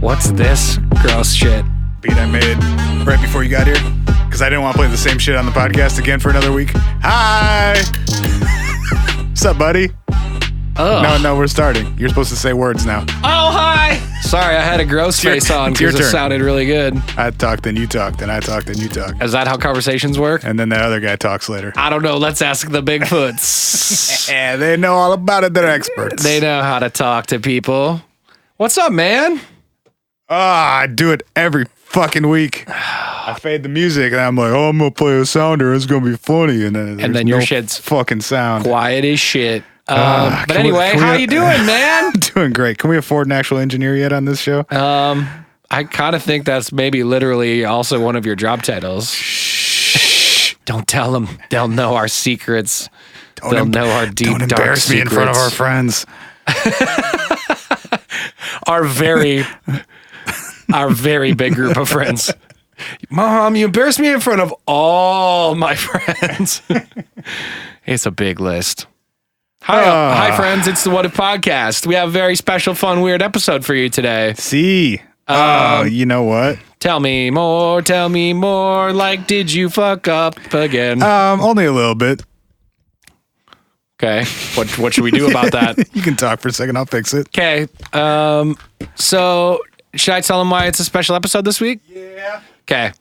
What's this gross shit? Beat I made right before you got here because I didn't want to play the same shit on the podcast again for another week. Hi! What's up, buddy? Oh. No, we're starting. You're supposed to say words now. Oh, hi! Sorry, I had a gross face on because it sounded really good. I talked, then you talked, then I talked, then you talked. Is that how conversations work? And then that other guy talks later. I don't know. Let's ask the Bigfoots. Yeah, they know all about it. They're experts. They know how to talk to people. What's up, man? I do it every fucking week. I fade the music and I'm like, oh, I'm going to play a sounder. It's going to be funny. And then your no shit's fucking sound. Quiet as shit. But anyway, how you doing, man? Doing great. Can we afford an actual engineer yet on this show? I kind of think that's maybe literally also one of your job titles. Shh. Don't tell them. They'll know our secrets. They'll know our deep, dark secrets. Don't embarrass me in front of our friends. Our very big group of friends. Mom, you embarrassed me in front of all my friends. It's a big list. Hi, friends. It's the What If Podcast. We have a very special, fun, weird episode for you today. See? You know what? Tell me more. Like, did you fuck up again? Only a little bit. Okay. What should we do about that? You can talk for a second. I'll fix it. Okay. So should I tell them why it's a special episode this week? Yeah. Okay.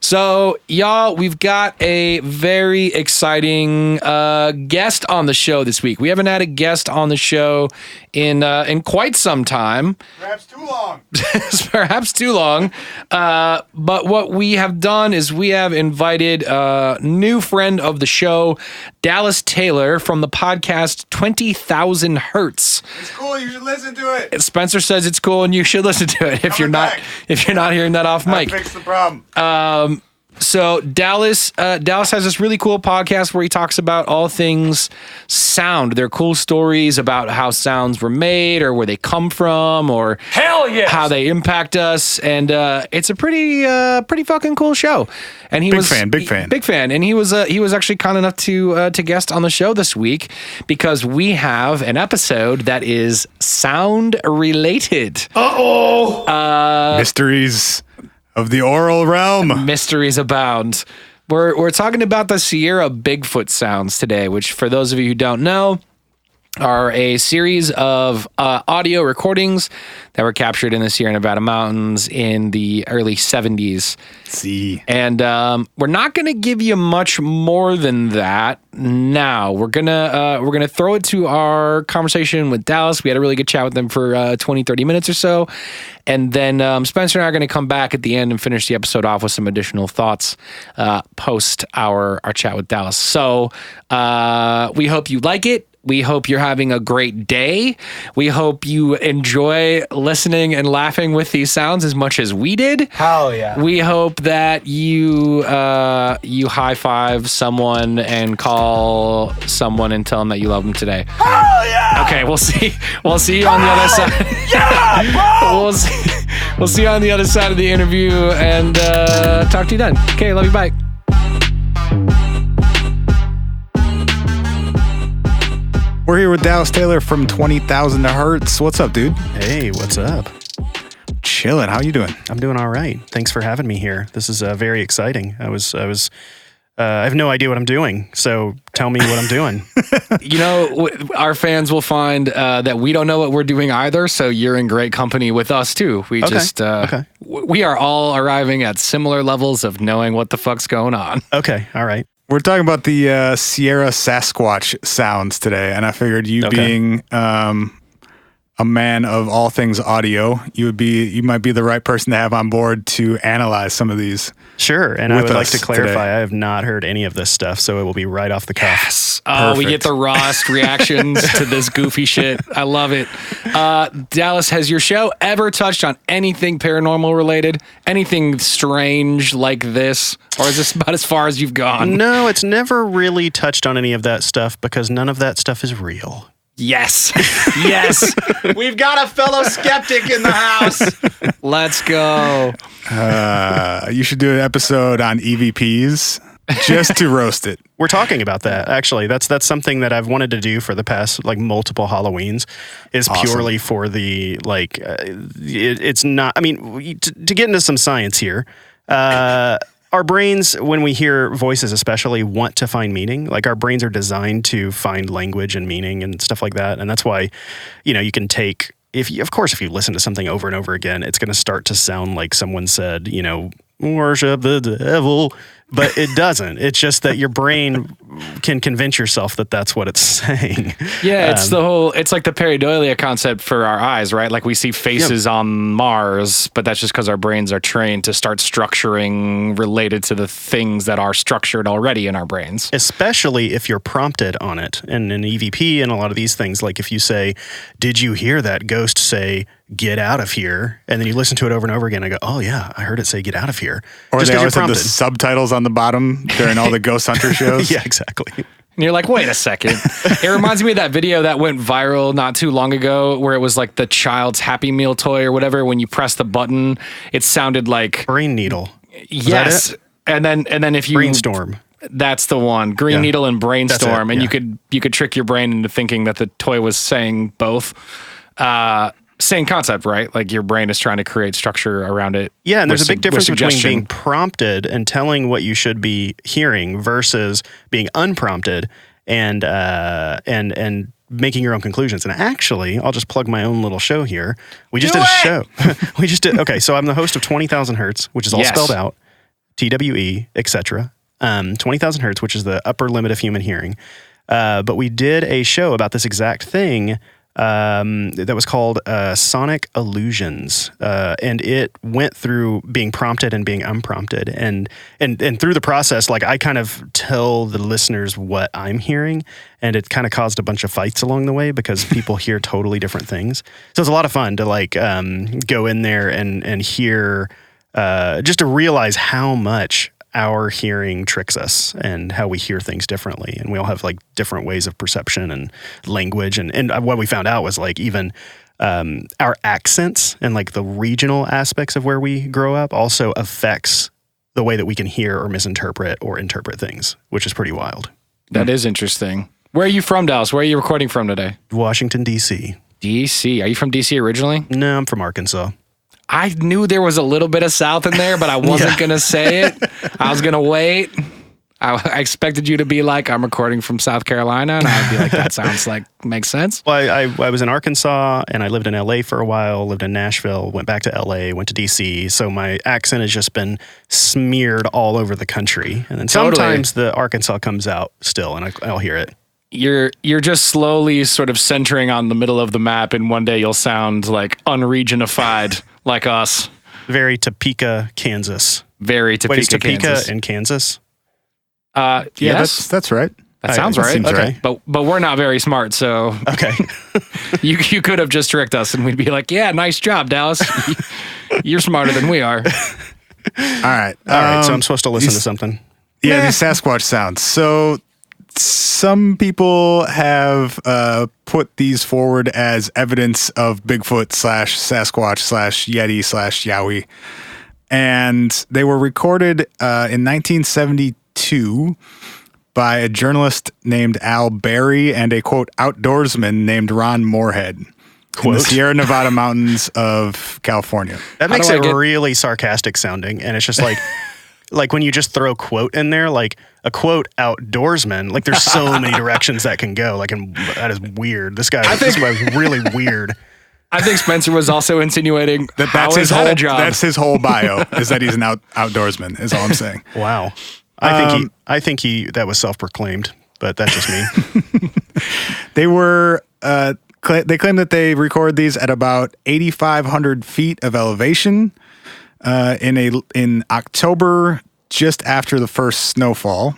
So, y'all, we've got a very exciting guest on the show this week. We haven't had a guest on the show in quite some time. Perhaps too long. Perhaps too long. But what we have done is we have invited a new friend of the show, Dallas Taylor, from the podcast 20,000 Hertz. It's cool. You should listen to it. Spencer says it's cool and you should listen to it if you're not hearing that off mic. Fix the problem. So Dallas has this really cool podcast where he talks about all things sound. They're cool stories about how sounds were made or where they come from or how they impact us. And it's a pretty fucking cool show. And he was big fan. And he was actually kind enough to guest on the show this week because we have an episode that is sound related. Mysteries of the oral realm. Mysteries abound. We're talking about the Sierra Bigfoot sounds today, which for those of you who don't know, are a series of audio recordings that were captured in the Sierra Nevada mountains in the early 70s. See. And we're not going to give you much more than that now. We're gonna throw it to our conversation with Dallas. We had a really good chat with them for 20, 30 minutes or so. And then Spencer and I are going to come back at the end and finish the episode off with some additional thoughts post our chat with Dallas. So we hope you like it. We hope you're having a great day. We hope you enjoy listening and laughing with these sounds as much as we did. Hell yeah. We hope that you high five someone and call someone and tell them that you love them today. Hell yeah. Okay, we'll see you on the other side. Yeah, bro. We'll see you on the other side of the interview and talk to you then. Okay, love you, bye. We're here with Dallas Taylor from 20,000 Hertz. What's up, dude? Hey, what's up? Chilling. How you doing? I'm doing all right. Thanks for having me here. This is very exciting. I have no idea what I'm doing, so tell me what I'm doing. You know, our fans will find that we don't know what we're doing either, so you're in great company with us, too. We we are all arriving at similar levels of knowing what the fuck's going on. Okay, all right. We're talking about the Sierra Sasquatch Sounds today, and I figured you being a man of all things audio, you might be the right person to have on board to analyze some of these. Sure, and I would like to clarify, today. I have not heard any of this stuff, so it will be right off the cuff. Yes. Oh, we get the rawest reactions to this goofy shit. I love it. Dallas, has your show ever touched on anything paranormal related? Anything strange like this? Or is this about as far as you've gone? No, it's never really touched on any of that stuff because none of that stuff is real. Yes. Yes. We've got a fellow skeptic in the house. Let's go. You should do an episode on EVPs. just to roast it. We're talking about that, actually. That's something that I've wanted to do for the past, like, multiple Halloweens, is purely for the, like, it's not, I mean, to get into some science here, our brains, when we hear voices especially, want to find meaning. Like, our brains are designed to find language and meaning and stuff like that. And that's why, you can take, if you listen to something over and over again, it's going to start to sound like someone said, worship the devil. But it doesn't. It's just that your brain can convince yourself that that's what it's saying. Yeah, it's like the pareidolia concept for our eyes, right? Like we see faces on Mars, but that's just because our brains are trained to start structuring related to the things that are structured already in our brains. Especially if you're prompted on it. And in EVP and a lot of these things, like if you say, did you hear that ghost say, get out of here? And then you listen to it over and over again. I go, oh yeah, I heard it say, get out of here. Or just they always have the subtitles on the bottom during all the ghost hunter shows. Yeah, exactly. And you're like, wait a second. It reminds me of that video that went viral not too long ago where it was like the child's Happy Meal toy or whatever. When you press the button, it sounded like Brain Needle. Yes. And then if you Brainstorm. That's the one. Green Needle and Brainstorm. And you could trick your brain into thinking that the toy was saying both. Same concept, right? Like your brain is trying to create structure around it. Yeah, and there's a big difference between being prompted and telling what you should be hearing versus being unprompted and making your own conclusions. And actually, I'll just plug my own little show here. We just did a show. Okay, so I'm the host of 20,000 Hertz, which is all spelled out, TWE, etc. 20,000 Hertz, which is the upper limit of human hearing. But we did a show about this exact thing that was called Sonic Illusions, and it went through being prompted and being unprompted, and through the process, like I kind of tell the listeners what I'm hearing, and it kind of caused a bunch of fights along the way because people hear totally different things. So it's a lot of fun to like go in there and hear, just to realize how much our hearing tricks us and how we hear things differently. And we all have like different ways of perception and language. And what we found out was like even our accents and like the regional aspects of where we grow up also affects the way that we can hear or misinterpret or interpret things, which is pretty wild. That is interesting. Where are you from, Dallas? Where are you recording from today? Washington, D.C. D.C. Are you from D.C. originally? No, I'm from Arkansas. I knew there was a little bit of South in there, but I wasn't going to say it. I was going to wait. I expected you to be like, I'm recording from South Carolina, and I'd be like, that sounds like, makes sense. Well, I was in Arkansas, and I lived in L.A. for a while, lived in Nashville, went back to L.A., went to D.C., so my accent has just been smeared all over the country. And then sometimes the Arkansas comes out still, and I'll hear it. You're just slowly sort of centering on the middle of the map, and one day you'll sound like unregionified like us. Very Topeka, Kansas. Very Topeka, Wait, is Topeka Kansas. in Kansas? Yes. That's right. That sounds right. Seems okay. right. But we're not very smart, so okay. you could have just tricked us and we'd be like, yeah, nice job, Dallas. You're smarter than we are. All right. So I'm supposed to listen to something. Yeah, these Sasquatch sounds. So some people have put these forward as evidence of Bigfoot / Sasquatch / Yeti / Yowie. And they were recorded in 1972 by a journalist named Al Berry and a, quote, outdoorsman named Ron Morehead in the Sierra Nevada mountains of California. That makes it really sarcastic sounding. And it's just like, like when you just throw quote in there, like a quote outdoorsman, like there's so many directions that can go. Like, and that is weird. This guy was really weird. I think Spencer was also insinuating that's his whole bio is that he's an outdoorsman is all I'm saying. Wow. I think he that was self-proclaimed, but that's just me. They were they claim that they record these at about 8,500 feet of elevation in October, just after the first snowfall,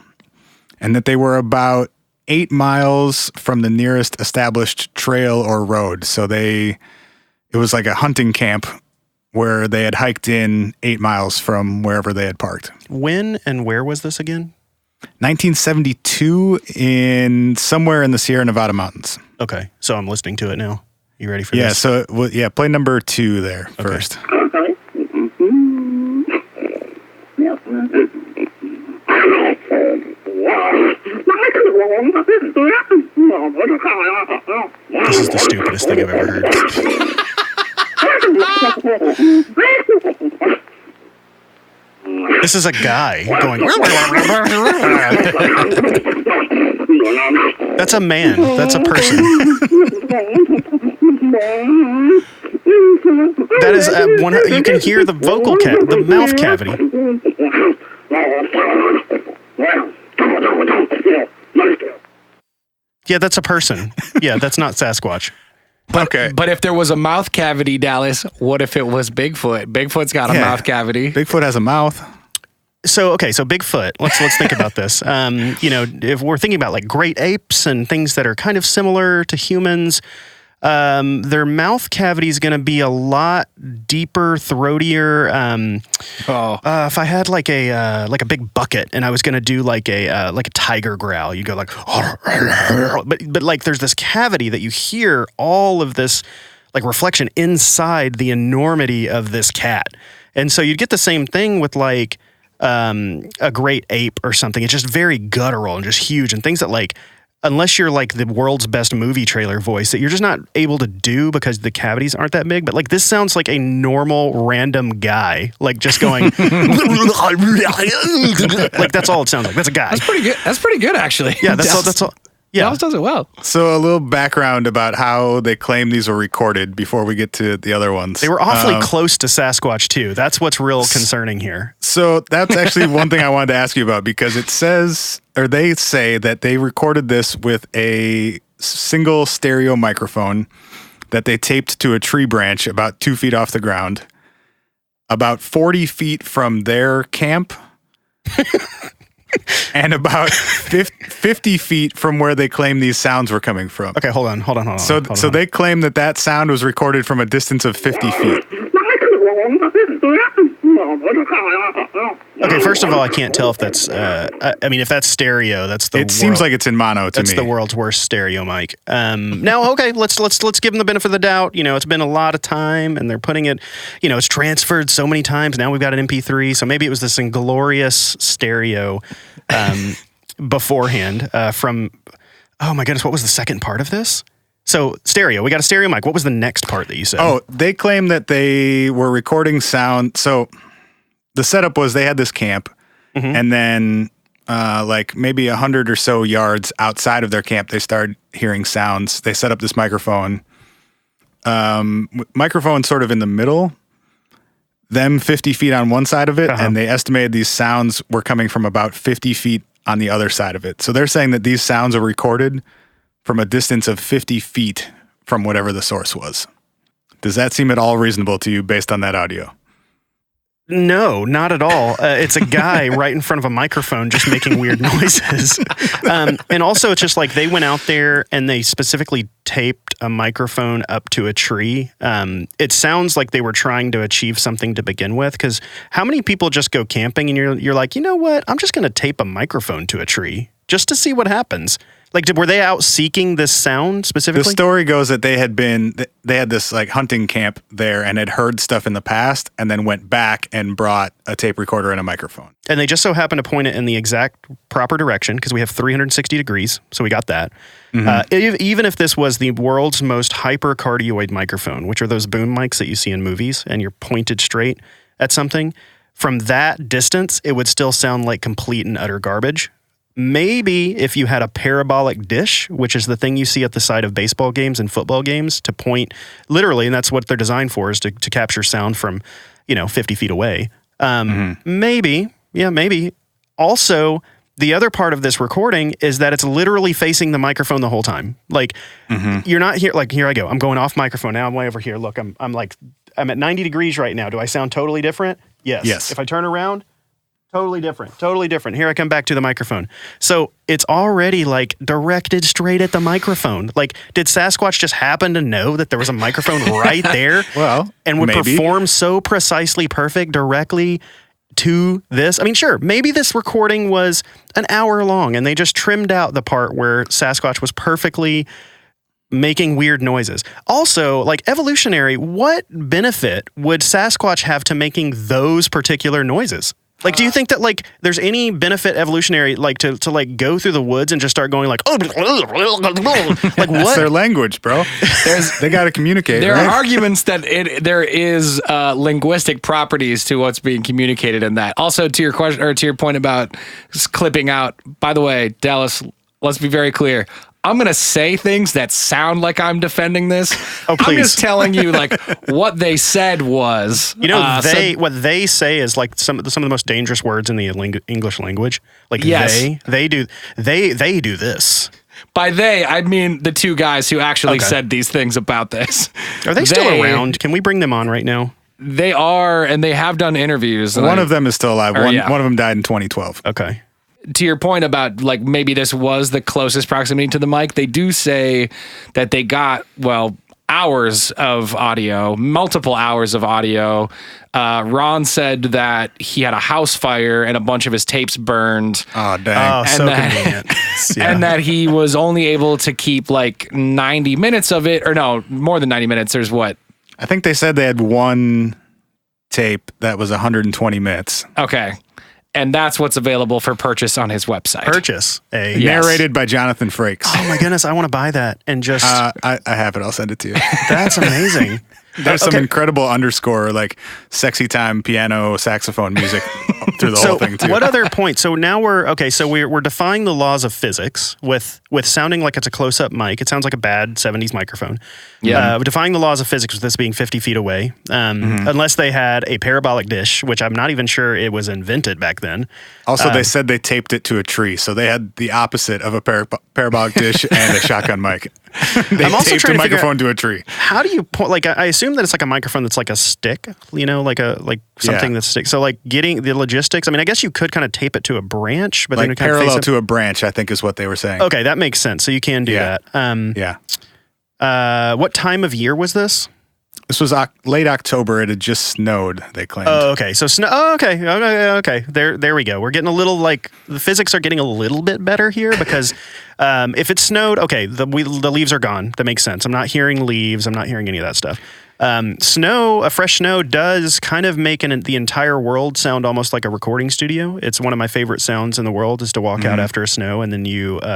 and that they were about 8 miles from the nearest established trail or road. So it was like a hunting camp where they had hiked in 8 miles from wherever they had parked. When and where was this again? 1972 in somewhere in the Sierra Nevada mountains. Okay, so I'm listening to it now. You ready for this? Yeah, so play number 2 there first. This is the stupidest thing I've ever heard. This is a guy going. That's a man. That's a person. That is one. You can hear the the mouth cavity. Yeah, that's a person. Yeah, that's not Sasquatch. But if there was a mouth cavity, Dallas, what if it was Bigfoot? Bigfoot's got a mouth cavity. Bigfoot has a mouth. So Bigfoot. Let's think about this. If we're thinking about like great apes and things that are kind of similar to humans, their mouth cavity is going to be a lot deeper, throatier. If I had like a big bucket and I was going to do like a tiger growl, you go like, but like there's this cavity that you hear all of this like reflection inside the enormity of this cat, and so you'd get the same thing with like a great ape or something. It's just very guttural and just huge, and things that like, unless you're like the world's best movie trailer voice, that you're just not able to do because the cavities aren't that big. But like this sounds like a normal random guy, like just going like that's all it sounds like. That's a guy. That's pretty good. That's pretty good actually. Yeah, that's all. Yeah, Dallas does it well. So a little background about how they claim these were recorded before we get to the other ones. They were awfully close to Sasquatch too. That's what's real concerning here. So that's actually one thing I wanted to ask you about, because it says, or they say that they recorded this with a single stereo microphone that they taped to a tree branch about 2 feet off the ground, about 40 feet from their camp. And about 50 feet from where they claim these sounds were coming from. Okay, hold on. So they claim that sound was recorded from a distance of 50 feet. Okay, first of all, I can't tell if that's. If that's stereo, that's the. It seems like it's in mono to me. That's the world's worst stereo mic. Now, okay, let's give them the benefit of the doubt. You know, it's been a lot of time, and they're putting it. You know, it's transferred so many times. Now we've got an MP3, so maybe it was this inglorious stereo beforehand. From, oh my goodness, what was the second part of this? So stereo, we got a stereo mic. What was the next part that you said? Oh, they claim that they were recording sound. So the setup was they had this camp, and then like maybe 100 or so yards outside of their camp, they started hearing sounds. They set up this microphone, microphone sort of in the middle, them 50 feet on one side of it, and they estimated these sounds were coming from about 50 feet on the other side of it. So they're saying that these sounds are recorded from a distance of 50 feet from whatever the source was. Does that seem at all reasonable to you based on that audio? No, not at all. It's a guy right in front of a microphone just making weird noises. And also, it's just like they went out there and they specifically taped a microphone up to a tree. It sounds like they were trying to achieve something to begin with, because how many people just go camping and you're like, you know what? I'm just going to tape a microphone to a tree just to see what happens. Like, were they out seeking this sound specifically? The story goes that they had this like hunting camp there and had heard stuff in the past, and then went back and brought a tape recorder and a microphone. And they just so happened to point it in the exact proper direction, because we have 360 degrees, so we got that. Even if this was the world's most hypercardioid microphone, which are those boom mics that you see in movies, and you're pointed straight at something, from that distance, it would still sound like complete and utter garbage. Maybe if you had a parabolic dish, which is the thing you see at the side of baseball games and football games, to point literally, and that's what they're designed for, is to capture sound from, 50 feet away. Maybe. Also, the other part of this recording is that it's literally facing the microphone the whole time. Like, you're not here. Like, here I go. I'm going off microphone. Now I'm way over here. Look, I'm at 90 degrees right now. Do I sound totally different? Yes. If I turn around, totally different. Here I come back to the microphone. So it's already like directed straight at the microphone. Like, did Sasquatch just happen to know that there was a microphone right there? Well, and would perform so precisely perfect directly to this? I mean, sure, maybe this recording was an hour long and they just trimmed out the part where Sasquatch was perfectly making weird noises. Also, like, evolutionary, what benefit would Sasquatch have to making those particular noises? Like, do you think that like there's any benefit evolutionary like to like go through the woods and just start going like, oh, like That's what? their language, bro. They got to communicate. There right? are arguments that there is linguistic properties to what's being communicated in that. Also, to your question or to your point about clipping out. By the way, Dallas, let's be very clear. I'm going to say things that sound like I'm defending this. Oh, please. I'm just telling you like what they said was. You know, what they say is like some of the most dangerous words in the English language. Like Yes. they do this. By they, I mean the two guys who actually said these things about this. Are they still around? Can we bring them on right now? They are, and they have done interviews. One of them is still alive. One of them died in 2012. Okay. To your point about like maybe this was the closest proximity to the mic, they do say that they got, well, hours of audio, multiple hours of audio. Ron said that he had a house fire and a bunch of his tapes burned. Oh, dang. Oh, so convenient. Yeah. And that he was only able to keep like 90 minutes of it, or no, more than 90 minutes. There's what? I think they said they had one tape that was 120 minutes. Okay. And that's what's available for purchase on his website. Narrated by Jonathan Frakes. Oh my goodness, I want to buy that and just. I have it. I'll send it to you. That's amazing. There's some incredible underscore, like sexy time piano, saxophone music through the whole thing too. What other point? So now we're defying the laws of physics with sounding like it's a close up mic. It sounds like a bad 70s microphone. Yeah. Defying the laws of physics with this being 50 feet away, unless they had a parabolic dish, which I'm not even sure it was invented back then. Also, they said they taped it to a tree, so they had the opposite of a parabolic dish and a shotgun mic. They I'm also taped trying a to figure microphone to a tree. How do you point? Like, I assume that it's like a microphone that's like a stick, you know, like something that sticks. So, like, getting the logistics. I mean, I guess you could kind of tape it to a branch, but like then kind parallel of to a branch, I think is what they were saying. Okay, that makes sense. So you can do that. What time of year was this? This was late October. It had just snowed, they claimed. Oh, okay. So snow. Oh, okay. There we go. We're getting a little like the physics are getting a little bit better here because if it snowed, okay, the leaves are gone. That makes sense. I'm not hearing leaves. I'm not hearing any of that stuff. A fresh snow does kind of make the entire world sound almost like a recording studio. It's one of my favorite sounds in the world is to walk out after a snow and then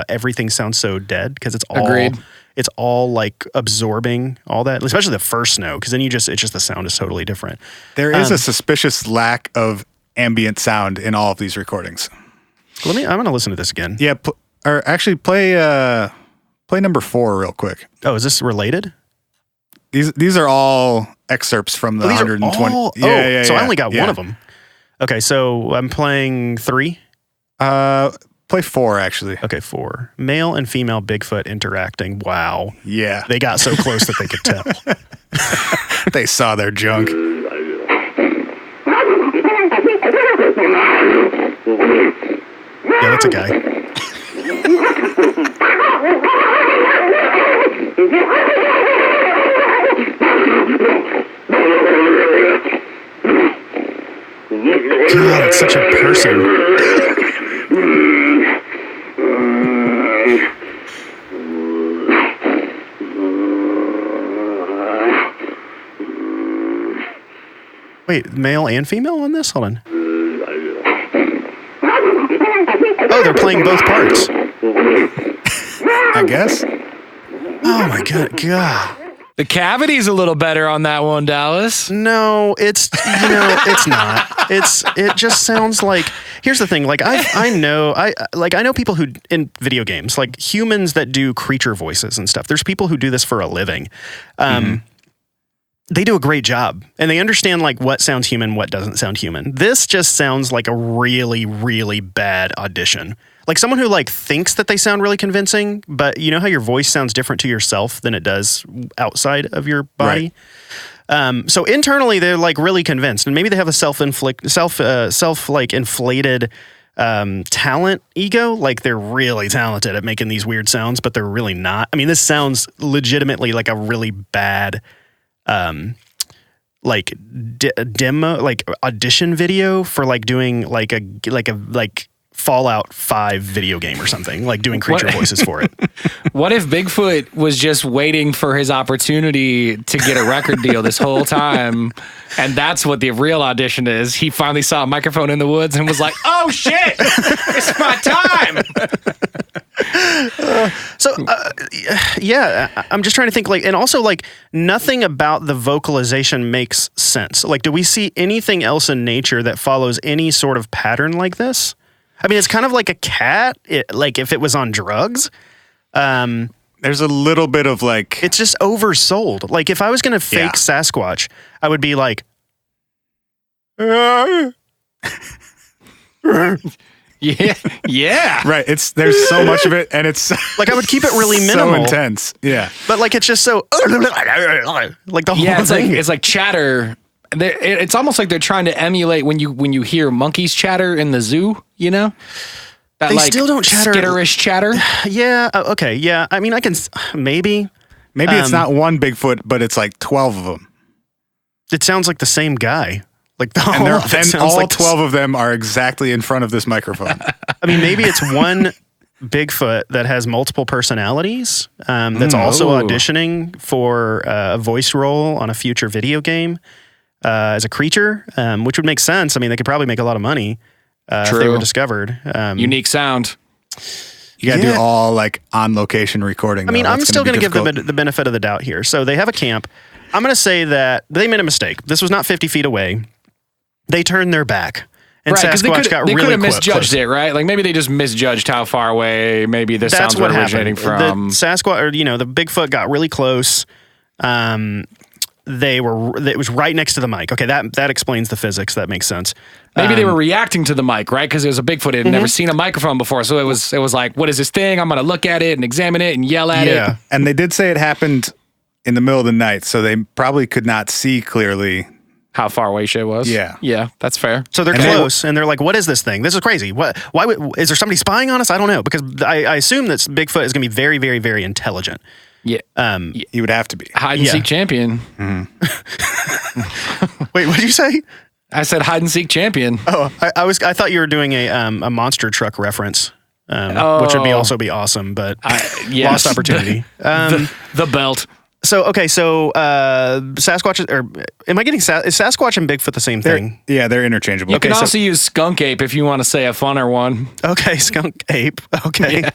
everything sounds so dead because it's all. Agreed. It's all like absorbing all that, especially the first snow, because then it's just the sound is totally different. There is a suspicious lack of ambient sound in all of these recordings. I'm going to listen to this again. Yeah, play number 4 real quick. Oh, is this related? These are all excerpts from the 120. So I only got one of them. Okay, so I'm playing 3. Play 4, actually. Okay, 4. Male and female Bigfoot interacting. Wow. Yeah. They got so close that they could tell. They saw their junk. Yeah, that's a guy. God, it's such a person. Wait, male and female on this? Hold on. Oh, they're playing both parts. I guess. Oh my God. The cavity's a little better on that one, Dallas. No, it's not. It just sounds like. Here's the thing. Like I know people who in video games, like humans that do creature voices and stuff. There's people who do this for a living. They do a great job and they understand like what sounds human, what doesn't sound human. This just sounds like a really, really bad audition. Like someone who like thinks that they sound really convincing, but you know how your voice sounds different to yourself than it does outside of your body. Right. So internally they're like really convinced, and maybe they have a inflated talent ego. Like they're really talented at making these weird sounds, but they're really not. I mean, this sounds legitimately like a really bad, like demo, like audition video for like doing like Fallout 5 video game or something, like doing creature voices for it. What if Bigfoot was just waiting for his opportunity to get a record deal this whole time, and that's what the real audition is? He finally saw a microphone in the woods and was like, "Oh shit, it's my time." I'm just trying to think, like, and also, like, nothing about the vocalization makes sense. Like, do we see anything else in nature that follows any sort of pattern like this? I mean, it's kind of like a cat, like if it was on drugs. There's a little bit of like... It's just oversold. Like, if I was going to fake Sasquatch, I would be like... Yeah. Right. There's so much of it, and it's... Like, I would keep it really minimal. So intense. Yeah. But, like, it's just so... Like, the whole thing. It's like chatter... It's almost like they're trying to emulate when you hear monkeys chatter in the zoo, you know? That, they still don't chatter. Skitterish chatter. Yeah. Okay. Yeah. I mean, I can maybe it's not one Bigfoot, but it's like 12 of them. It sounds like the same guy. Like all 12 of them are exactly in front of this microphone. I mean, maybe it's one Bigfoot that has multiple personalities. That's also auditioning for a voice role on a future video game. As a creature, which would make sense. I mean, they could probably make a lot of money if they were discovered. Unique sound. You got to do all like on location recording. I mean, I'm still going to give them the benefit of the doubt here. So they have a camp. I'm going to say that they made a mistake. This was not 50 feet away. They turned their back. And Sasquatch got really close. They could have misjudged it, right? Like maybe they just misjudged how far away maybe the sounds were originating from. The Sasquatch, or the Bigfoot got really close. It was right next to the mic. Okay, that explains the physics. That makes sense. Maybe they were reacting to the mic, right? Because it was a Bigfoot. It had never seen a microphone before. So it was like, what is this thing? I'm going to look at it and examine it and yell at it. And they did say it happened in the middle of the night, so they probably could not see clearly how far away shit was. Yeah, that's fair. So they're close, and they're like, what is this thing? This is crazy. Why is there somebody spying on us? I don't know, because I assume that Bigfoot is going to be very, very, very intelligent. Yeah. He would have to be. Hide and seek champion. Mm-hmm. Wait, what did you say? I said hide and seek champion. Oh, I thought you were doing a monster truck reference, which would also be awesome, but lost opportunity. The belt. So Sasquatch, or am I getting is Sasquatch and Bigfoot the same thing? They're interchangeable. You can also use skunk ape if you want to say a funner one. Okay, skunk ape. Okay. Yeah.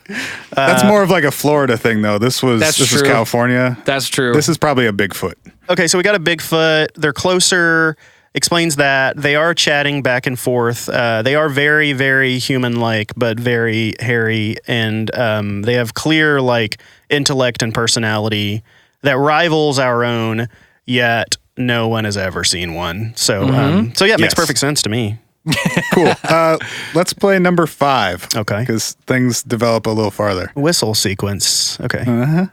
That's more of like a Florida thing, though. This was California. That's true. This is probably a Bigfoot. Okay, so we got a Bigfoot. They're closer. Explains that they are chatting back and forth. They are very, very human-like, but very hairy, and they have clear like intellect and personality that rivals our own, yet no one has ever seen one. So, it makes perfect sense to me. Cool. Let's play number 5. Okay. Because things develop a little farther. Whistle sequence. Okay. Uh-huh.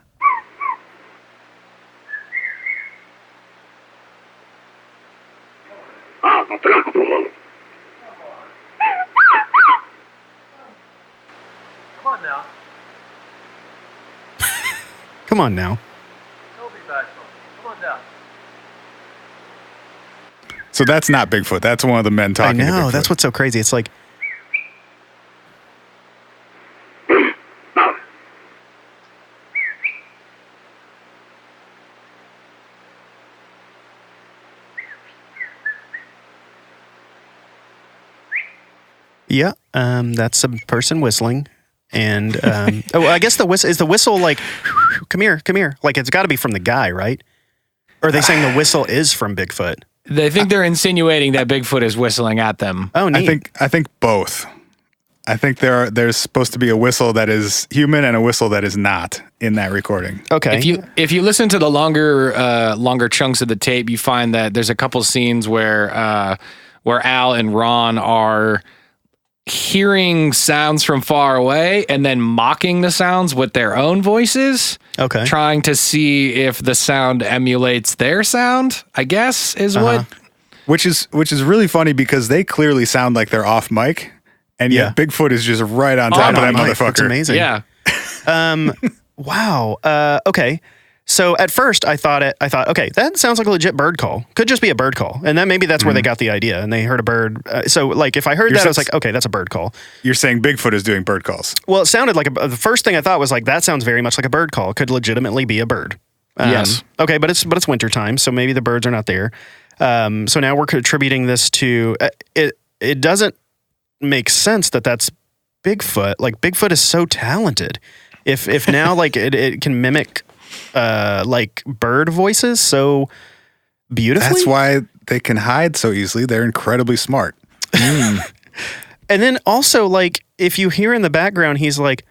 Come on now. So that's not Bigfoot. That's one of the men talking. I know. To Bigfoot. That's what's so crazy. It's like. Yeah, that's a person whistling, and I guess the whistle like, come here, like it's got to be from the guy, right? Or are they saying the whistle is from Bigfoot? They think they're insinuating that Bigfoot is whistling at them. Oh, neat. I think both. I think there's supposed to be a whistle that is human and a whistle that is not in that recording. Okay. If you listen to the longer chunks of the tape, you find that there's a couple scenes where Al and Ron are hearing sounds from far away and then mocking the sounds with their own voices. Okay. Trying to see if the sound emulates their sound, I guess, is what. Which is really funny because they clearly sound like they're off mic, and yet Bigfoot is just right on top of that motherfucker. That's amazing. Yeah. Wow. Okay. So at first I thought, okay, that sounds like a legit bird call. Could just be a bird call. And then maybe that's where they got the idea and they heard a bird. So like if I heard that, I was like, okay, that's a bird call. You're saying Bigfoot is doing bird calls. Well, it sounded like the first thing I thought was like, that sounds very much like a bird call. It could legitimately be a bird. Yes. Okay, but it's wintertime, so maybe the birds are not there. So now we're contributing this to it doesn't make sense that that's Bigfoot. Like Bigfoot is so talented. If now like it can mimic like bird voices so beautifully. That's why they can hide so easily. They're incredibly smart. And then also like if you hear in the background, he's like,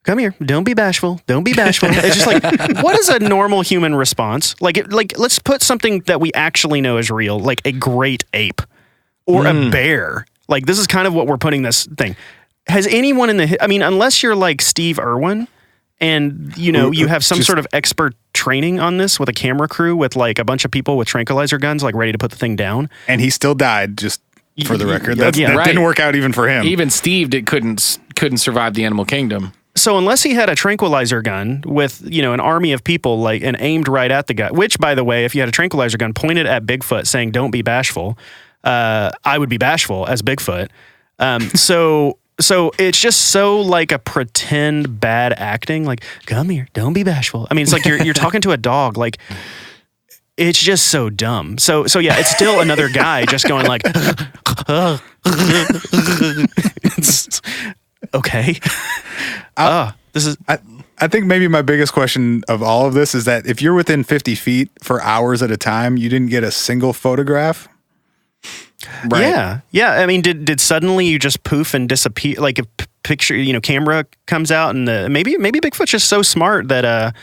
"Come here, don't be bashful, don't be bashful." It's just like, what is a normal human response? Like let's put something that we actually know is real, like a great ape or a bear. Like this is kind of what we're putting this thing. Has anyone unless you're like Steve Irwin and you have some sort of expert training on this with a camera crew with like a bunch of people with tranquilizer guns like ready to put the thing down. And he still died, just for the record. That right. didn't work out even for him. Even Steve couldn't survive the animal kingdom. So unless he had a tranquilizer gun with, an army of people like and aimed right at the guy, which by the way, if you had a tranquilizer gun pointed at Bigfoot saying, "Don't be bashful," I would be bashful as Bigfoot. So it's just so like a pretend bad acting, like, "Come here, don't be bashful." I mean, it's like you're talking to a dog, like it's just so dumb. So yeah, it's still another guy just going like, it's, okay. This is. I think maybe my biggest question of all of this is that if you're within 50 feet for hours at a time, you didn't get a single photograph. Right. Yeah. I mean, did suddenly you just poof and disappear? Like a picture, camera comes out and maybe Bigfoot's just so smart that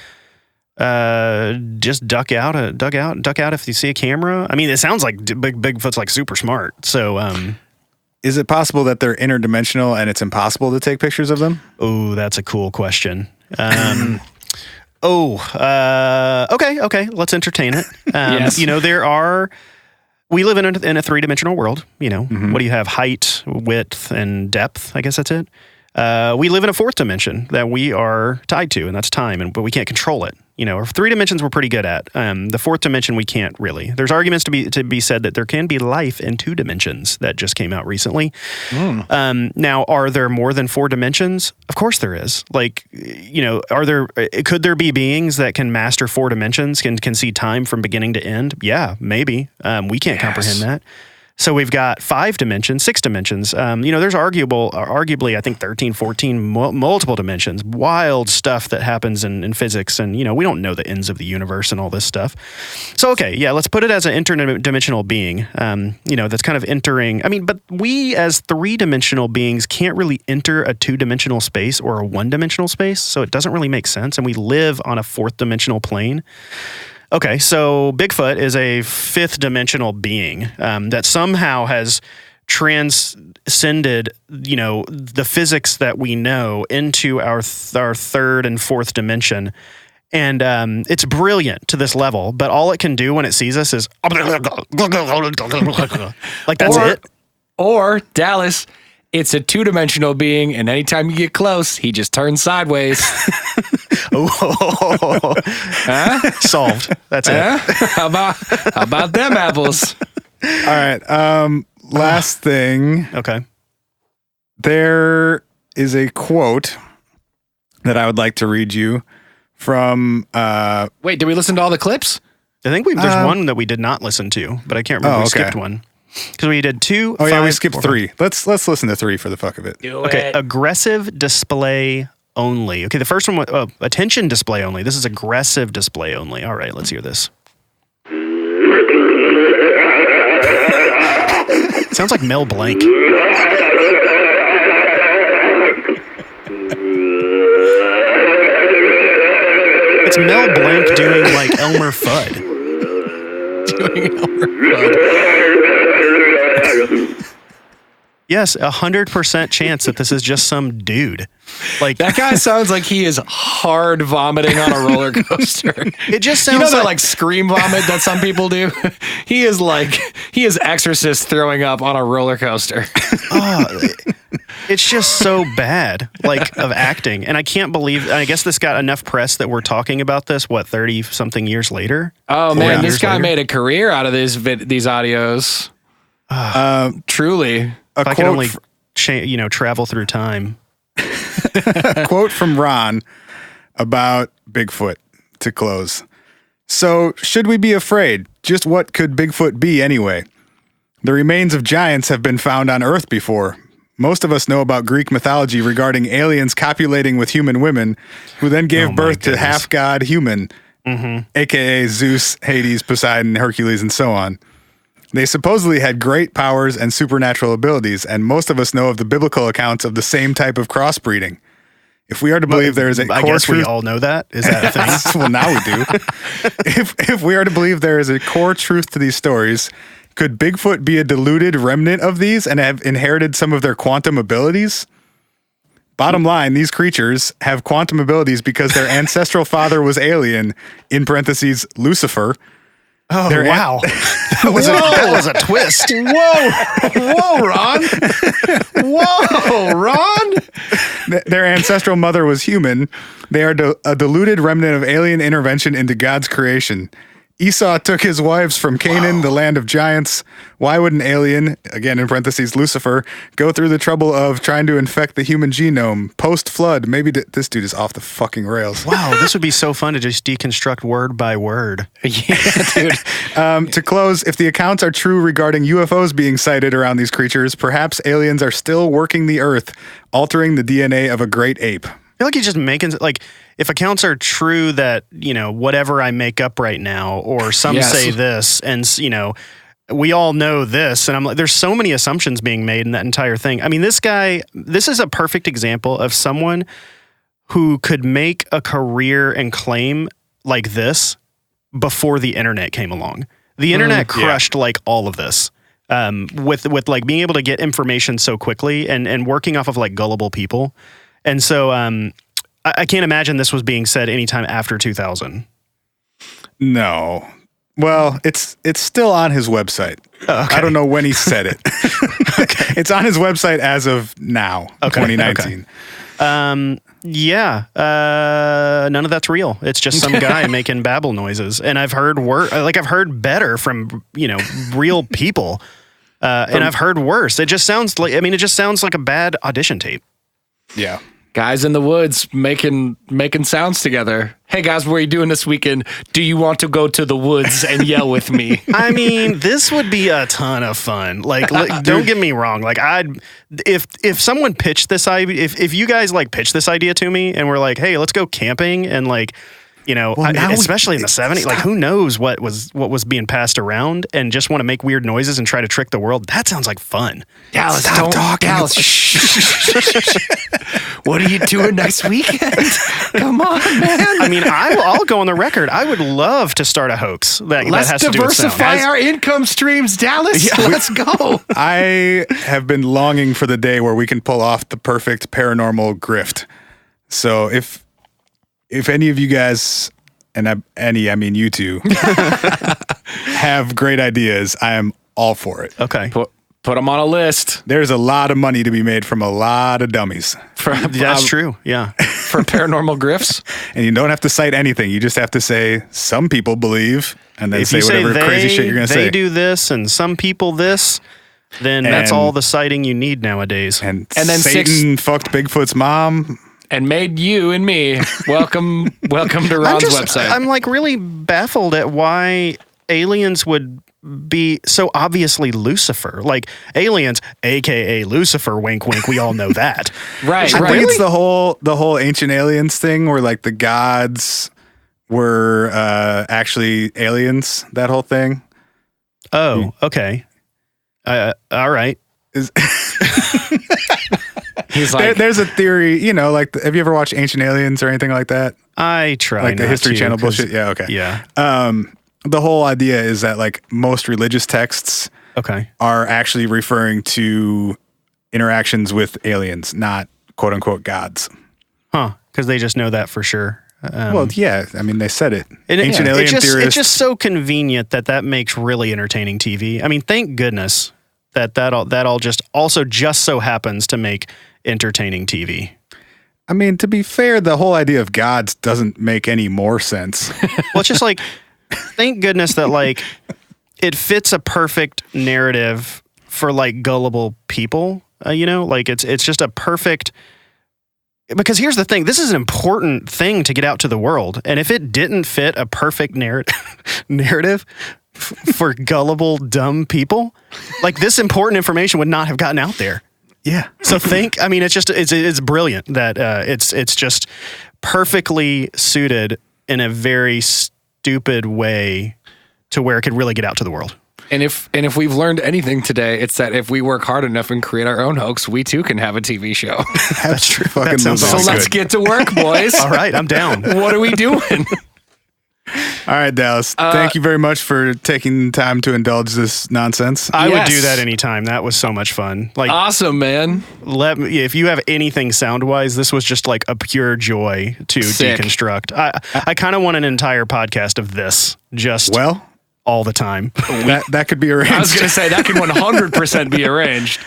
just duck out if you see a camera. I mean, it sounds like Bigfoot's like super smart. So is it possible that they're interdimensional and it's impossible to take pictures of them? Oh, that's a cool question. Okay. Let's entertain it. Yes. We live in a three-dimensional world. What do you have? Height, width, and depth. I guess that's it. We live in a fourth dimension that we are tied to, and that's time, but we can't control it. Our three dimensions we're pretty good at. The fourth dimension we can't really. There's arguments to be said that there can be life in two dimensions that just came out recently. Now, are there more than four dimensions? Of course there is. Like, could there be beings that can master four dimensions, can see time from beginning to end? Yeah, maybe. We can't comprehend that. So we've got 5 dimensions, 6 dimensions. There's arguably, I think 13, 14, multiple dimensions, wild stuff that happens in physics. And, we don't know the ends of the universe and all this stuff. So, okay, yeah, let's put it as an interdimensional being, that's kind of entering. I mean, but we as 3-dimensional beings can't really enter a 2-dimensional space or a 1-dimensional space. So it doesn't really make sense. And we live on a 4th-dimensional plane. Okay, so Bigfoot is a 5th-dimensional being that somehow has transcended, the physics that we know into our 3rd and 4th dimension. And it's brilliant to this level, but all it can do when it sees us is like that's it. Or Dallas, it's a 2-dimensional being, and anytime you get close, he just turns sideways. Huh? Solved. That's it. How about them apples? All right. Last thing. Okay. There is a quote that I would like to read you from. Wait, did we listen to all the clips? I think there's one that we did not listen to, but I can't remember. We skipped one. Because we did 2. Oh, 5, we skipped 3. Let's listen to 3 for the fuck of it. Okay. Aggressive display only. Okay, the first one was attention display only. This is aggressive display only. All right, let's hear this. Sounds like Mel Blanc. It's Mel Blanc doing like Elmer Fudd. Doing Elmer Fudd. Yes, 100% chance that this is just some dude. Like that guy sounds like he is hard vomiting on a roller coaster. It just sounds that scream vomit that some people do. He is Exorcist throwing up on a roller coaster. It's just so bad, of acting. And I can't believe, I guess this got enough press that we're talking about this, 30 something years later? Oh man, this guy made a career out of these audios. Truly. If I could only travel through time. A quote from Ron about Bigfoot to close. So, should we be afraid? Just what could Bigfoot be anyway? The remains of giants have been found on Earth before. Most of us know about Greek mythology regarding aliens copulating with human women, who then gave birth to half-god human, a.k.a. Zeus, Hades, Poseidon, Hercules, and so on. They supposedly had great powers and supernatural abilities, and most of us know of the biblical accounts of the same type of crossbreeding. If we are to believe there is a core truth, we all know that. Is that a thing? Well, now we do. If we are to believe there is a core truth to these stories, could Bigfoot be a diluted remnant of these and have inherited some of their quantum abilities? Bottom line, these creatures have quantum abilities because their ancestral father was alien, in parentheses, Lucifer. Oh, wow. That was a twist. Whoa, Ron. Their ancestral mother was human. They are a diluted remnant of alien intervention into God's creation. Esau took his wives from Canaan, the land of giants. Why would an alien, again in parentheses Lucifer, go through the trouble of trying to infect the human genome? Post-flood, maybe this dude is off the fucking rails. Wow, this would be so fun to just deconstruct word by word. Yeah, dude. To close, if the accounts are true regarding UFOs being sighted around these creatures, perhaps aliens are still working the earth, altering the DNA of a great ape. I feel like he's just making, if accounts are true that, whatever I make up right now, or some say this, and, we all know this, and I'm like, there's so many assumptions being made in that entire thing. I mean, this is a perfect example of someone who could make a career and claim like this before the internet came along. The internet crushed all of this. With being able to get information so quickly and working off of gullible people. And so I can't imagine this was being said anytime after 2000. No. Well, it's still on his website. Oh, okay. I don't know when he said it. Okay. It's on his website as of now, 2019. Okay. None of that's real. It's just some guy making babble noises. And I've heard I've heard better from, real people. And I've heard worse. It just sounds like a bad audition tape. Yeah. Guys in the woods making sounds together. Hey guys, what are you doing this weekend? Do you want to go to the woods and yell with me? I mean, this would be a ton of fun. Don't get me wrong. If someone pitched this idea, if you guys pitched this idea to me and were like, hey, let's go camping and especially in the 70s, who knows what was being passed around, and just want to make weird noises and try to trick the world. That sounds like fun. Dallas, stop talking. Dallas, what are you doing next weekend? Come on, man. I mean, I'll go on the record. I would love to start a hoax that has to do with sound. Let's diversify our income streams, Dallas. Yeah, let's go. I have been longing for the day where we can pull off the perfect paranormal grift. So if any of you guys, and I mean you two, have great ideas, I am all for it. Okay. Put them on a list. There's a lot of money to be made from a lot of dummies. That's true, yeah. For paranormal grifts. And you don't have to cite anything. You just have to say, some people believe, and then say whatever crazy shit you're going to say. They do this, and some people this, then that's all the citing you need nowadays. And then Satan fucked Bigfoot's mom. And made you and me. Welcome to Ron's website. I'm really baffled at why aliens would be so obviously Lucifer. Aliens, aka Lucifer, wink wink, we all know that. Right. I think it's the whole ancient aliens thing where the gods were actually aliens, that whole thing. Oh, okay. All right. He's there's a theory, have you ever watched Ancient Aliens or anything like that? I try the History Channel bullshit? Yeah, okay. Yeah. The whole idea is that most religious texts are actually referring to interactions with aliens, not quote unquote gods. Huh? Because they just know that for sure. Well, yeah. I mean, they said it. Ancient alien theorists. It's just so convenient that makes really entertaining TV. I mean, thank goodness that all just so happens to make entertaining TV. I mean, to be fair, the whole idea of gods doesn't make any more sense. Well, it's just like, thank goodness that like it fits a perfect narrative for like gullible people. Like it's just a perfect. Because here's the thing, this is an important thing to get out to the world. And if it didn't fit a perfect narrative for gullible, dumb people, like this important information would not have gotten out there. Yeah. So it's brilliant that it's just perfectly suited in a very stupid way to where it could really get out to the world. And if we've learned anything today, it's that if we work hard enough and create our own hoax, we too can have a TV show. That's true. That sounds so good. let's get to work, boys. All right, I'm down. What are we doing? All right, Dallas. Thank you very much for taking time to indulge this nonsense. I would do that anytime. That was so much fun. Like, awesome, man. If you have anything sound-wise, this was just like a pure joy to deconstruct. I kind of want an entire podcast of this. All the time. That could be arranged. I was going to say, that can 100% be arranged.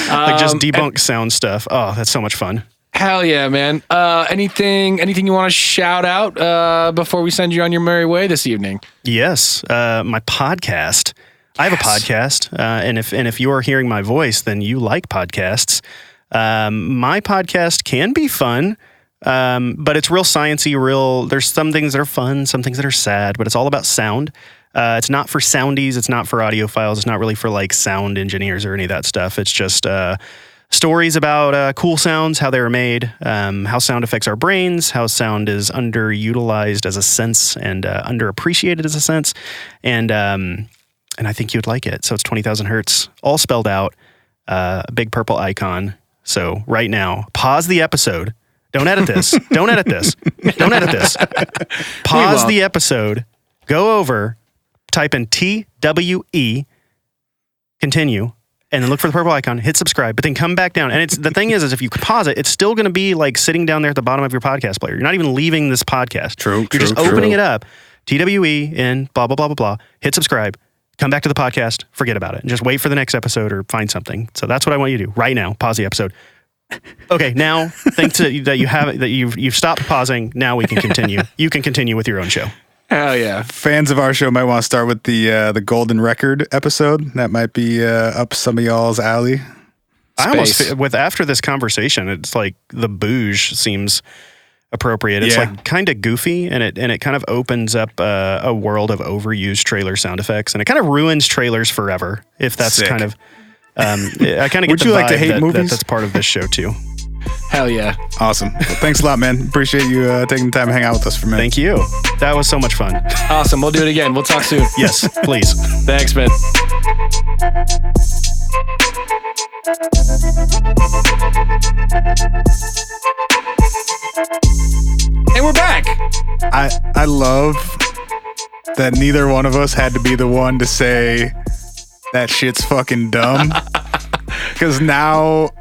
Like just debunk sound stuff. Oh, that's so much fun. Hell yeah, man. Anything you want to shout out before we send you on your merry way this evening? Yes. My podcast. I have a podcast. And if you are hearing my voice, then you like podcasts. My podcast can be fun. But it's real sciencey, there's some things that are fun, some things that are sad, but it's all about sound. It's not for soundies. It's not for audiophiles. It's not really for like sound engineers or any of that stuff. It's just stories about cool sounds, how they were made, how sound affects our brains, how sound is underutilized as a sense and underappreciated as a sense. And I think you'd like it. So it's 20,000 Hertz, all spelled out, a big purple icon. So right now, pause the episode. Don't edit this. Don't edit this. Don't edit this. Pause the episode. Go over. Type in TWE, continue, and then look for the purple icon, hit subscribe, but then come back down. And the thing is if you pause it, it's still going to be like sitting down there at the bottom of your podcast player. You're not even leaving this podcast. True. You're just opening it up. TWE in blah, blah, blah, blah, blah. Hit subscribe, come back to the podcast, forget about it, and just wait for the next episode or find something. So that's what I want you to do right now. Pause the episode. Okay, now thanks that you've stopped pausing. Now we can continue. You can continue with your own show. Hell yeah. Fans of our show might want to start with the Golden Record episode. That might be up some of y'all's alley. After this conversation, it's like the bouge seems appropriate. It's like kind of goofy, and it kind of opens up a world of overused trailer sound effects, and it kind of ruins trailers forever. If that's Sick. kind of, I kind of get Would the you vibe like to hate movies? that's part of this show too. Hell yeah. Awesome. Well, thanks a lot, man. Appreciate you taking the time to hang out with us for a minute. Thank you. That was so much fun. Awesome. We'll do it again. We'll talk soon. Yes, please. Thanks, man. And we're back. I love that neither one of us had to be the one to say that shit's fucking dumb. Because now,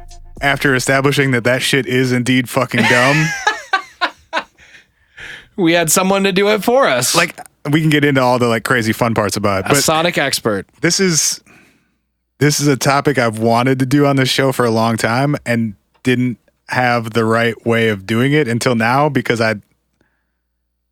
after establishing that shit is indeed fucking dumb, we had someone to do it for us. like we can get into all the like crazy fun parts about it. A But sonic expert. this is a topic I've wanted to do on this show for a long time and didn't have the right way of doing it until now, because I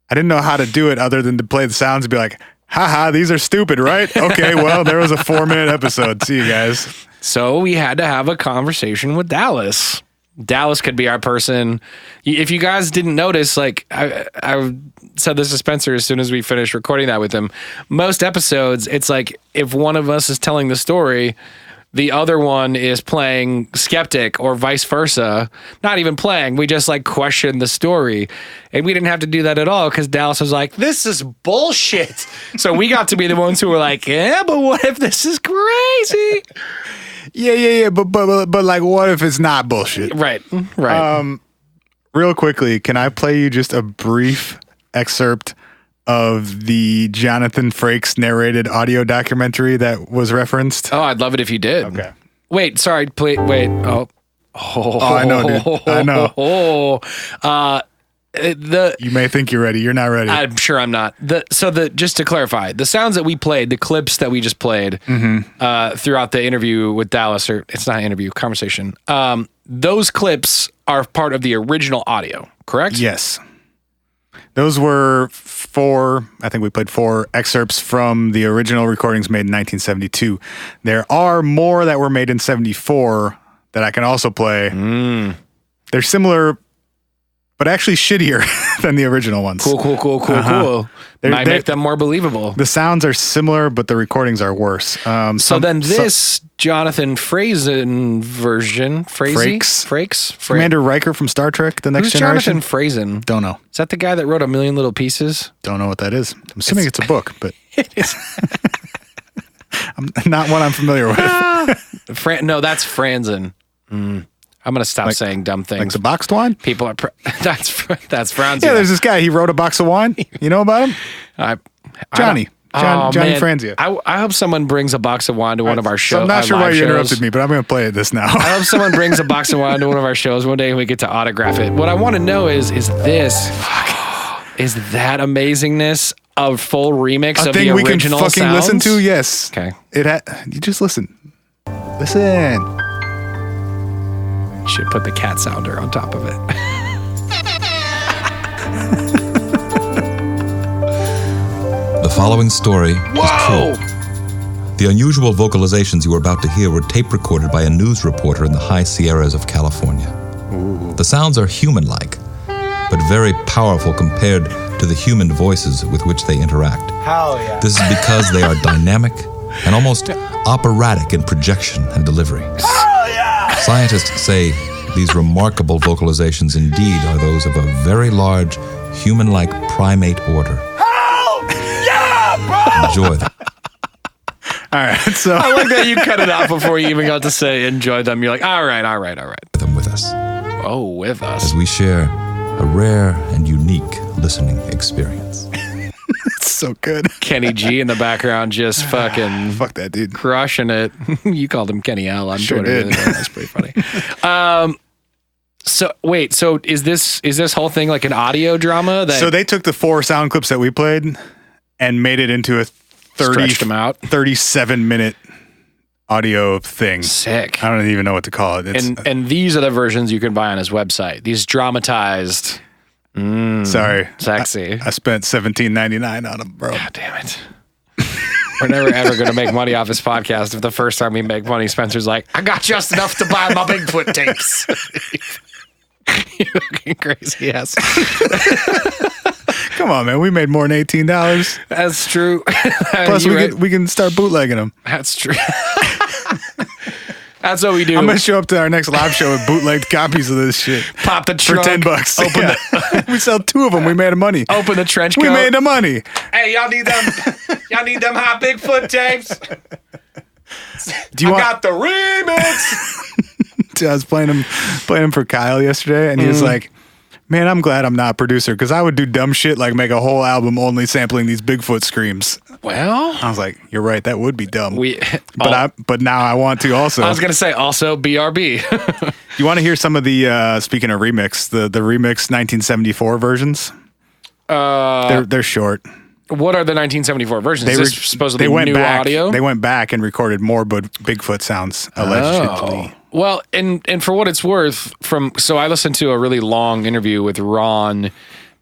didn't know how to do it other than to play the sounds and be like, haha, these are stupid, right? Okay, well, there was a 4-minute episode. See you guys. So we had to have a conversation with Dallas. Dallas could be our person. If you guys didn't notice, like I said this to Spencer as soon as we finished recording that with him, most episodes, it's like if one of us is telling the story, the other one is playing skeptic or vice versa. Not even playing. We just like question the story. And we didn't have to do that at all because Dallas was like, this is bullshit. So we got to be the ones who were like, yeah, but what if this is crazy? Yeah. But like, what if it's not bullshit? Right. Real quickly, can I play you just a brief excerpt of the Jonathan Frakes narrated audio documentary that was referenced? Oh, I'd love it if you did. Okay. Wait, sorry. Wait. Oh, I know, dude. I know. You may think you're ready. You're not ready. I'm sure I'm not. Just to clarify, the sounds that we played, the clips that we just played throughout the interview with Dallas, or it's not an interview, conversation. Those clips are part of the original audio, correct? Yes. Those were I think we played 4 excerpts from the original recordings made in 1972. There are more that were made in 74 that I can also play. They're similar, but actually shittier than the original ones. Cool. Might make them more believable. The sounds are similar, but the recordings are worse. This Jonathan Frazen version, Frakes? Commander Riker from Star Trek, The Next Generation. Jonathan Frazen? Don't know. Is that the guy that wrote A Million Little Pieces? Don't know what that is. I'm assuming it's a book, but it is. Not one I'm familiar with. No, that's Franzen. I'm going to stop saying dumb things. Like the boxed wine? People are... that's Franzen. Yeah, there's this guy. He wrote a box of wine. You know about him? Johnny Franzia. I hope someone brings a box of wine to one of our shows. So I'm not sure why you interrupted me, but I'm going to play this now. I hope someone brings a box of wine to one of our shows one day and we get to autograph it. What I want to know is that amazingness of full remix of the original sounds? A thing we can fucking listen to? Yes. Okay. You just listen. Listen. Should put the cat sounder on top of it. The following story is true. The unusual vocalizations you are about to hear were tape recorded by a news reporter in the high Sierras of California. Ooh. The sounds are human-like, but very powerful compared to the human voices with which they interact. Hell yeah. This is because they are dynamic and almost operatic in projection and delivery. Scientists say these remarkable vocalizations indeed are those of a very large, human-like primate order. Hell yeah, bro! Enjoy them. All right, so... I like that you cut it off before you even got to say enjoy them. You're like, all right. Them with us. Oh, with us. As we share a rare and unique listening experience. It's so good. Kenny G in the background just fucking... Fuck that dude. Crushing it. You called him Kenny L on sure Twitter. Did. That's pretty funny. So is this whole thing like an audio drama? So they took the 4 sound clips that we played and made it into a 37-minute audio thing. Sick. I don't even know what to call it. And these are the versions you can buy on his website. These dramatized... Sorry. Sexy. I spent $17.99 on them, bro. God damn it. We're never ever going to make money off this podcast if the first time we make money, Spencer's like, I got just enough to buy my Bigfoot tapes. You fucking crazy ass. Come on, man. We made more than $18. That's true. Plus, we can start bootlegging them. That's true. That's what we do. I'm going to show up to our next live show with bootlegged copies of this shit. Pop the trunk. For $10. We sell 2 of them. We made the money. Open the trench coat. We made the money. Hey, y'all need them hot Bigfoot tapes? I got the remix. I was playing him for Kyle yesterday, and he was like, man, I'm glad I'm not a producer, because I would do dumb shit like make a whole album only sampling these Bigfoot screams. Well, I was like, you're right, that would be dumb. But now I want to also. I was going to say also BRB. You want to hear some of the, speaking of remix, the remix 1974 versions? They're short. What are the 1974 versions? Is this supposedly new audio? They went back and recorded more Bigfoot sounds, allegedly. Well, and for what it's worth, so I listened to a really long interview with Ron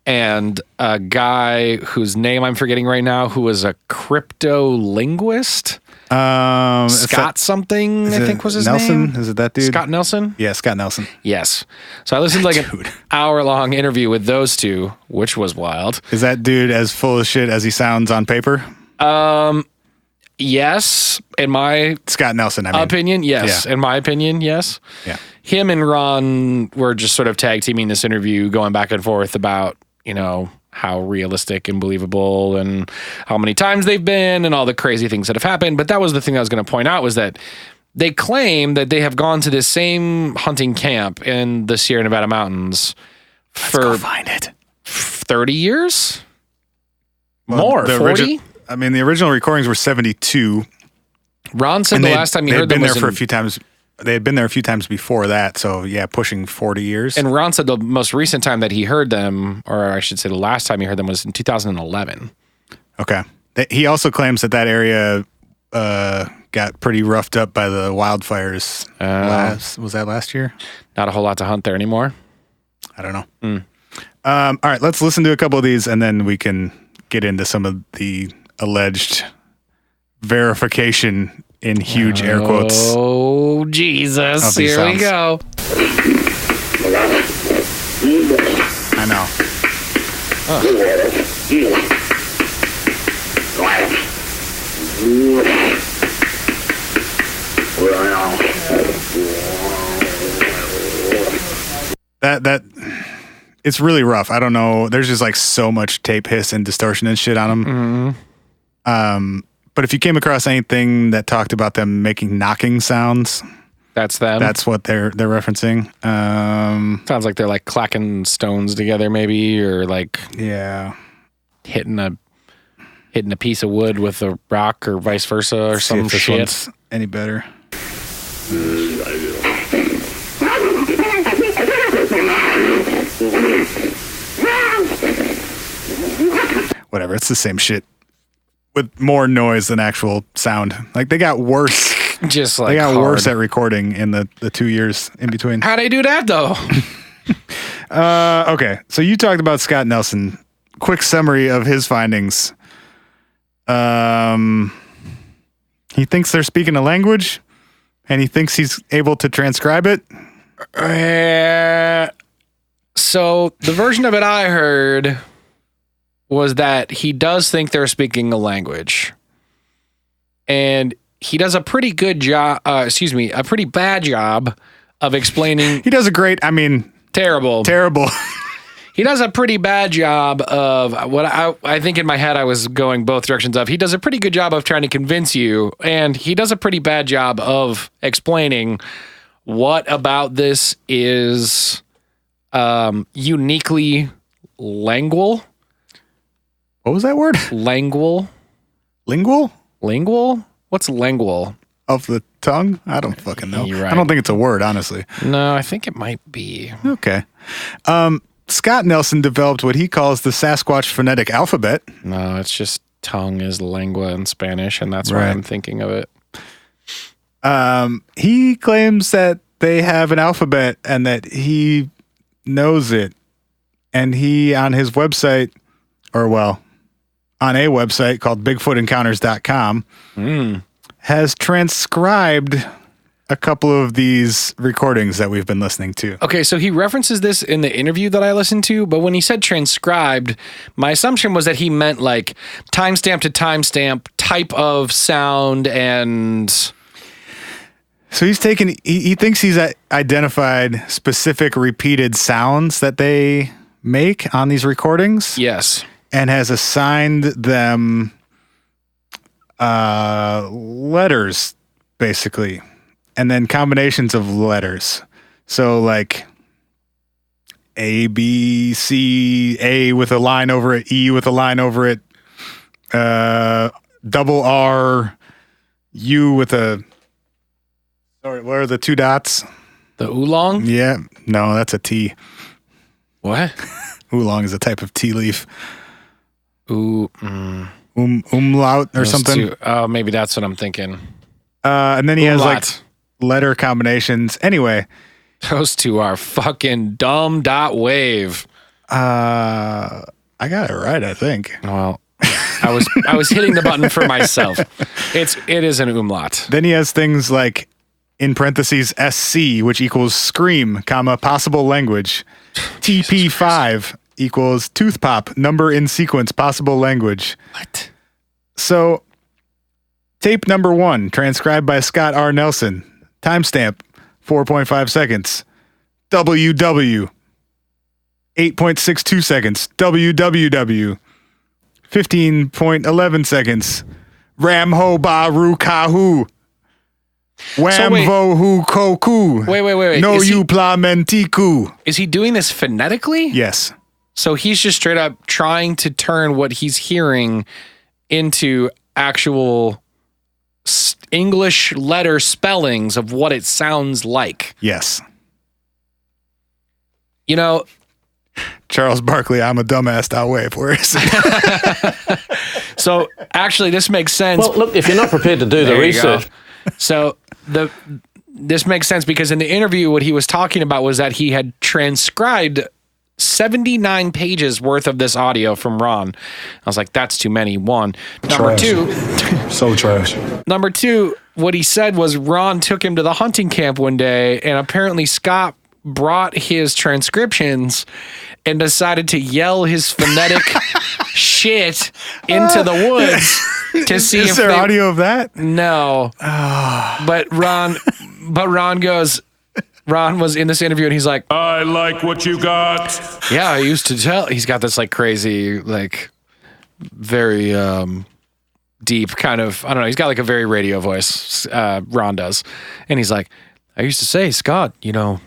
and a guy whose name I'm forgetting right now, who was a crypto linguist. Scott something, I think was his Nelson? name. Is it that dude? Scott Nelson? Yeah, Scott Nelson. Yes. So I listened to like an hour-long interview with those two, which was wild. Is that dude as full of shit as he sounds on paper? Yes, in my Scott Nelson, I mean. opinion, yes. Yeah. In my opinion, yes. Yeah. Him and Ron were just sort of tag teaming this interview, going back and forth about, how realistic and believable and how many times they've been and all the crazy things that have happened. But that was the thing I was going to point out, was that they claim that they have gone to this same hunting camp in the Sierra Nevada mountains Go find it. 30 years? Well, more, 40? The original recordings were 72. Ron said the last time he heard them been was there for a few times. they had been there a few times before that. So yeah, pushing 40 years. And Ron said the most recent time that he heard them, or I should say the last time he heard them, was in 2011. Okay. He also claims that area got pretty roughed up by the wildfires. Was that last year? Not a whole lot to hunt there anymore. I don't know. All right, let's listen to a couple of these, and then we can get into some of the alleged verification in huge air quotes. Oh, Jesus. Here sounds. We go. I know. That it's really rough. I don't know. There's just like so much tape hiss and distortion and shit on them. Mm-hmm. But if you came across anything that talked about them making knocking sounds, that's them. That's what they're referencing. Sounds like they're like clacking stones together, maybe, or like hitting a piece of wood with a rock, or vice versa, or some if this shit. one's any better. Whatever, it's the same shit with more noise than actual sound. Like they got worse. Just like they got hard. worse at recording in the 2 years in between. How'd they do that though? Okay, so you talked about Scott Nelson. Quick summary of his findings. He thinks they're speaking a language, and he thinks he's able to transcribe it. So the version of it I heard was that he does think they're speaking a language, and he does a pretty good job. A pretty bad job of explaining. He does a great. Terrible. He does a pretty bad job of what I think in my head I was going both directions of. He does a pretty good job of trying to convince you, and he does a pretty bad job of explaining what about this is uniquely lingual. What was that word? Lingual. Lingual? Lingual? What's lingual? Of the tongue? I don't fucking know. You're right. I don't think it's a word, honestly. No, I think it might be. Okay. Scott Nelson developed what he calls the Sasquatch phonetic alphabet. No, it's just tongue is lengua in Spanish, and that's why I'm thinking of it. He claims that they have an alphabet and that he knows it. And he, on his website, on a website called BigfootEncounters.com, has transcribed a couple of these recordings that we've been listening to. Okay, so he references this in the interview that I listened to, but when he said transcribed, my assumption was that he meant like timestamp to timestamp type of sound and... So he's taken, he thinks he's identified specific repeated sounds that they make on these recordings. Yes. And has assigned them letters, basically. And then combinations of letters. So like A, B, C, A with a line over it, E with a line over it, double R, U with a... Sorry, what are the two dots? The oolong? Yeah. No, that's a T. What? Oolong is a type of tea leaf. Umlaut or something. Maybe that's what I'm thinking. And then he has like letter combinations. Anyway. Those two are fucking dumb dot wave. I got it right, I think. Well, I was hitting the button for myself. It is an umlaut. Then he has things like in parentheses SC, which equals scream, comma, possible language. TP5 equals tooth pop, number in sequence, possible language. What? So, tape number 1, transcribed by Scott R. Nelson. Timestamp, 4.5 seconds. WW, 8.62 seconds. WWW, 15.11 seconds. Ramho Baru Kahu. Wham vo hu koku. Wait. No you plamentiku. Is he doing this phonetically? Yes. So he's just straight up trying to turn what he's hearing into actual English letter spellings of what it sounds like. Yes. You know, Charles Barkley, I'm a dumbass. I'll wait for it. So actually, this makes sense. Well, look, if you're not prepared to do the research. So this makes sense because in the interview, what he was talking about was that he had transcribed 79 pages worth of this audio from Ron. I was like, that's too many. One. Number two. So trash. Number two, what he said was Ron took him to the hunting camp one day, and apparently Scott brought his transcriptions and decided to yell his phonetic shit into the woods to see Is if there audio of that? No. But Ron was in this interview and he's like, I like what you got. yeah, I used to tell. He's got this like crazy, like very deep kind of, I don't know. He's got like a very radio voice. Ron does. And he's like, I used to say, Scott, you know,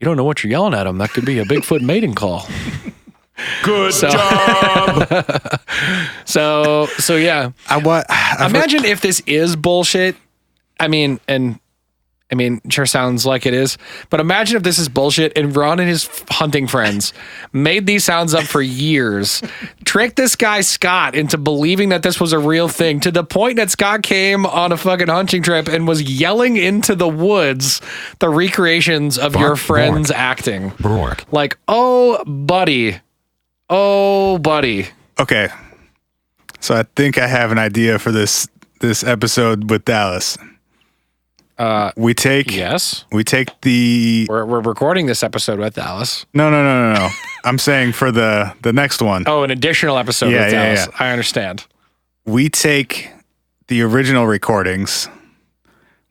you don't know what you're yelling at him. That could be a Bigfoot mating call. Good job. So yeah. Imagine if this is bullshit. I mean, sure sounds like it is, but imagine if this is bullshit and Ron and his hunting friends made these sounds up for years, tricked this guy Scott into believing that this was a real thing to the point that Scott came on a fucking hunting trip and was yelling into the woods the recreations of your friend's acting. Like, oh, buddy. Okay. So I think I have an idea for this episode with Dallas. We take the. We're recording this episode with Dallas. No. I'm saying for the next one. Oh, an additional episode with Dallas. Yeah. I understand. We take the original recordings.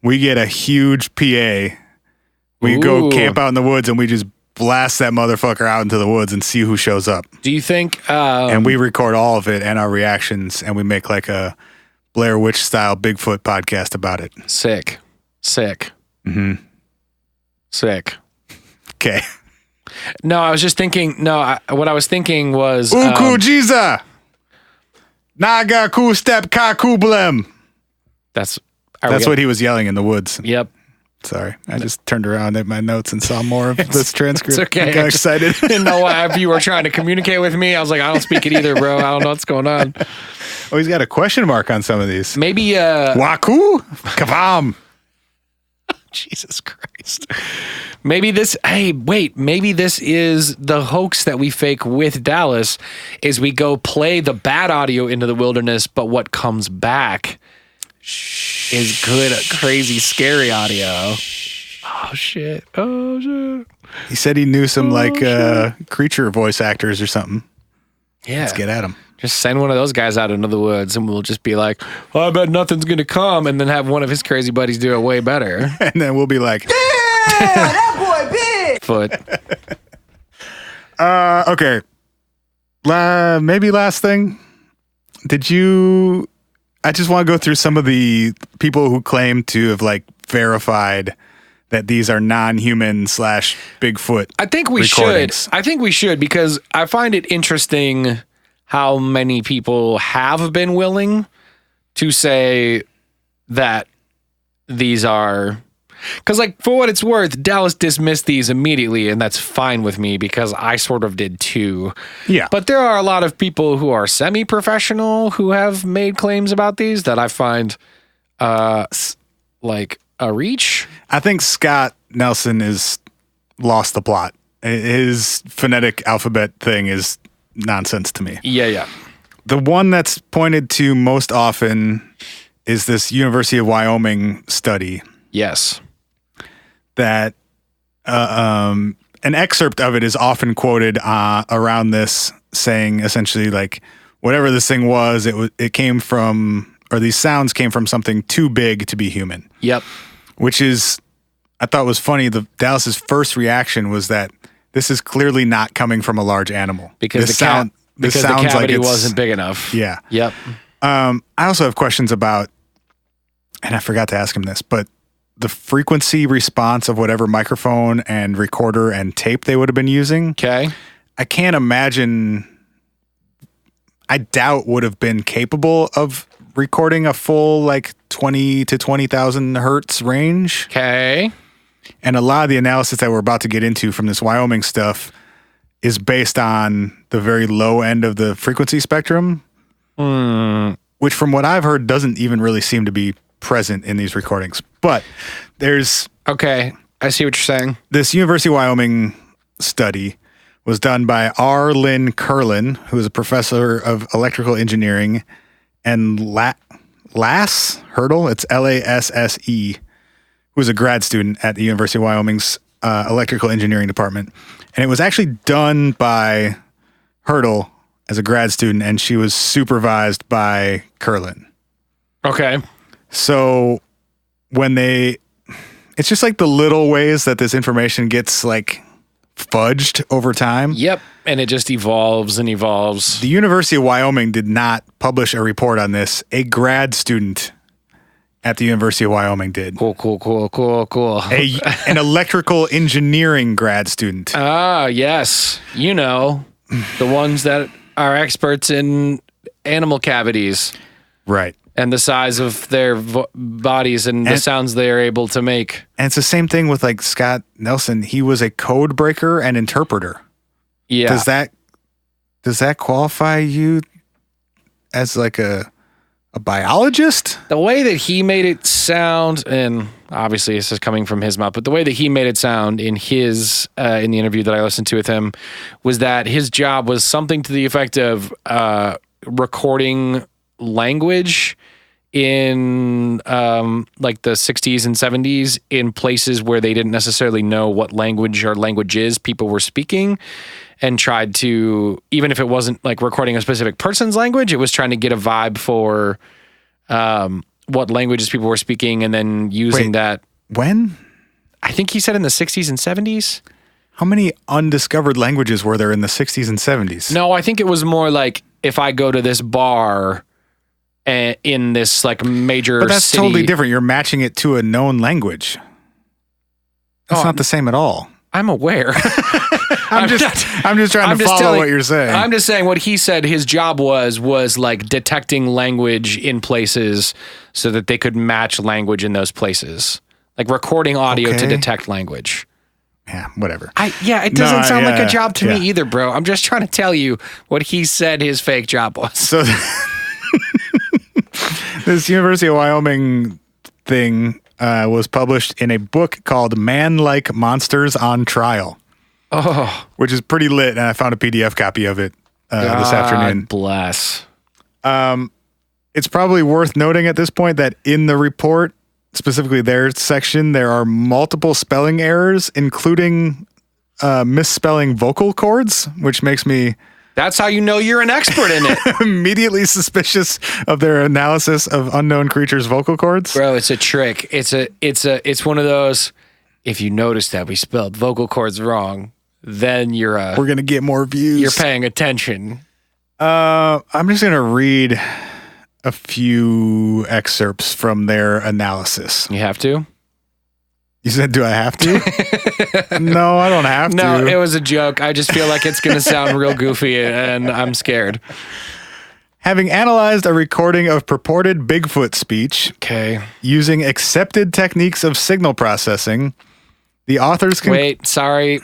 We get a huge PA. We go camp out in the woods and we just blast that motherfucker out into the woods and see who shows up. Do you think? And we record all of it and our reactions, and we make like a Blair Witch style Bigfoot podcast about it. Sick. Mm-hmm. Sick. Okay. No, I was just thinking. What I was thinking was Ukujiza Naga ku step kakublem. That's what he was yelling in the woods. Yep. Sorry, I just turned around at my notes and saw more of this transcript. It's okay. I got excited. Didn't know why you were trying to communicate with me. I was like, I don't speak it either, bro. I don't know what's going on. Oh, he's got a question mark on some of these. Maybe Waku Kavam. Jesus Christ. Maybe this is the hoax that we fake with Dallas is we go play the bad audio into the wilderness, but what comes back is good, crazy, scary audio. Oh shit. He said he knew some creature voice actors or something. Yeah. Let's get at him. Just send one of those guys out into the woods and we'll just be like, I bet nothing's going to come. And then have one of his crazy buddies do it way better. And then we'll be like, yeah, that boy big. Foot. Okay. Maybe last thing. I just want to go through some of the people who claim to have verified that these are non-human / Bigfoot. I think we should because I find it interesting how many people have been willing to say that these are, because for what it's worth, Dallas dismissed these immediately, and that's fine with me because I sort of did too. Yeah. But there are a lot of people who are semi-professional who have made claims about these that I find like a reach. I think Scott Nelson is lost the plot. His phonetic alphabet thing is nonsense to me. Yeah. The one that's pointed to most often is this University of Wyoming study. Yes. That an excerpt of it is often quoted around this, saying essentially whatever this thing was, it came from, or these sounds came from something too big to be human. Yep. Which is, I thought was funny. Dallas's first reaction was that this is clearly not coming from a large animal because the cavity wasn't big enough. Yeah. Yep. I also have questions about, and I forgot to ask him this, but the frequency response of whatever microphone and recorder and tape they would have been using. Okay. I can't imagine. I doubt would have been capable of recording a full 12 20 to 20,000 hertz range. Okay. And a lot of the analysis that we're about to get into from this Wyoming stuff is based on the very low end of the frequency spectrum, which from what I've heard doesn't even really seem to be present in these recordings. But there's... Okay, I see what you're saying. This University of Wyoming study was done by R. Lynn Curlin, who is a professor of electrical engineering, and Lasse Hurdle, it's Lasse, who was a grad student at the University of Wyoming's electrical engineering department. And it was actually done by Hurdle as a grad student, and she was supervised by Curlin. Okay. So it's just like the little ways that this information gets like fudged over time. Yep. And it just evolves and evolves. The University of Wyoming did not publish a report on this. A grad student at the University of Wyoming did. Cool. An electrical engineering grad student. Ah, yes. You know, the ones that are experts in animal cavities. Right. And the size of their bodies and the sounds they're able to make. And it's the same thing with like Scott Nelson. He was a code breaker and interpreter. Yeah. Does that qualify you as like a biologist? The way that he made it sound, and obviously this is coming from his mouth, but the way that he made it sound in his in the interview that I listened to with him was that his job was something to the effect of recording language in like the 60s and 70s in places where they didn't necessarily know what language or languages people were speaking, and tried to, even if it wasn't like recording a specific person's language, it was trying to get a vibe for what languages people were speaking, and then using that. When? I think he said in the 60s and 70s. How many undiscovered languages were there in the 60s and 70s? No, I think it was more like if I go to this bar in this like major But that's city. totally different. You're matching it to a known language. That's not the same at all. I'm aware. I'm just trying to follow what you're saying. I'm just saying what he said his job was like detecting language in places so that they could match language in those places. Like recording audio to detect language. Yeah, whatever. It doesn't sound like a job to me either, bro. I'm just trying to tell you what he said his fake job was. So this University of Wyoming thing was published in a book called Man-Like Monsters on Trial. Oh. Which is pretty lit, and I found a PDF copy of it this afternoon. God bless. It's probably worth noting at this point that in the report, specifically their section, there are multiple spelling errors, including misspelling vocal cords, which makes me... That's how you know you're an expert in it. Immediately suspicious of their analysis of unknown creatures' vocal cords. Bro, it's a trick. It's one of those, if you notice that we spelled vocal cords wrong, then we're going to get more views. You're paying attention. I'm just going to read a few excerpts from their analysis. You have to? You said, do I have to? No, I don't have to. No, it was a joke. I just feel like it's going to sound real goofy, and I'm scared. Having analyzed a recording of purported Bigfoot speech using accepted techniques of signal processing, the authors can... Wait, sorry.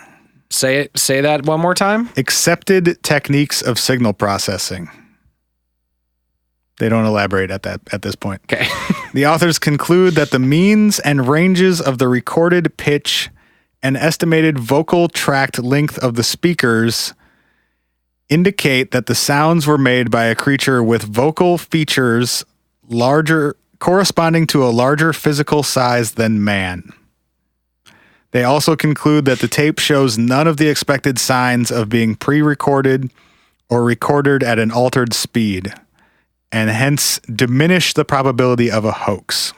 Say that one more time. Accepted techniques of signal processing. They don't elaborate at this point. Okay. The authors conclude that the means and ranges of the recorded pitch and estimated vocal tract length of the speakers indicate that the sounds were made by a creature with vocal features corresponding to a larger physical size than man. They also conclude that the tape shows none of the expected signs of being pre-recorded or recorded at an altered speed, and hence diminish the probability of a hoax.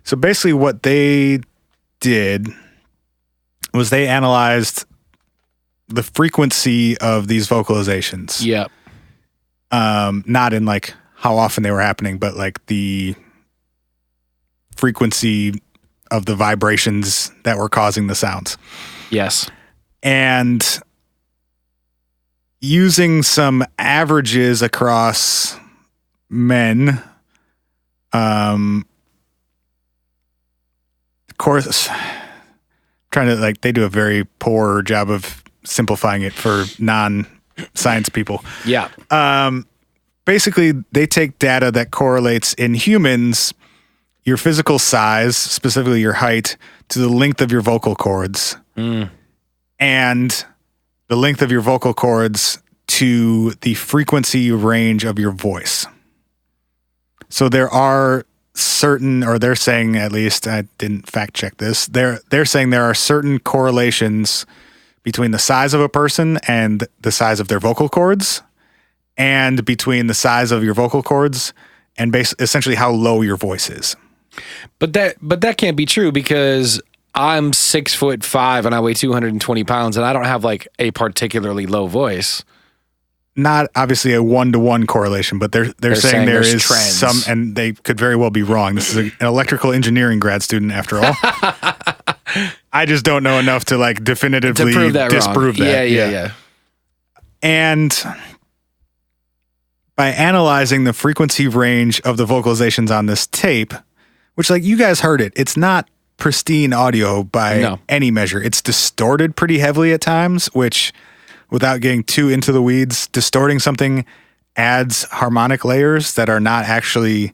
So basically what they did was they analyzed the frequency of these vocalizations. Yep. Not in like how often they were happening, but like the frequency of the vibrations that were causing the sounds. Yes. And using some averages across men, course, trying to they do a very poor job of simplifying it for non-science people. Yeah. Basically, they take data that correlates in humans your physical size, specifically your height, to the length of your vocal cords, and the length of your vocal cords to the frequency range of your voice. So there are certain, or they're saying, at least, I didn't fact check this, they're saying there are certain correlations between the size of a person and the size of their vocal cords, and between the size of your vocal cords and essentially how low your voice is. But that can't be true, because I'm 6'5" and I weigh 220 pounds, and I don't have a particularly low voice. Not obviously a 1-to-1 correlation, but they're saying there is trends. Some, and they could very well be wrong. This is an electrical engineering grad student after all. I just don't know enough to definitively disprove that. Yeah. And by analyzing the frequency range of the vocalizations on this tape, which you guys heard it, it's not pristine audio by any measure. It's distorted pretty heavily at times, which, without getting too into the weeds, distorting something adds harmonic layers that are not actually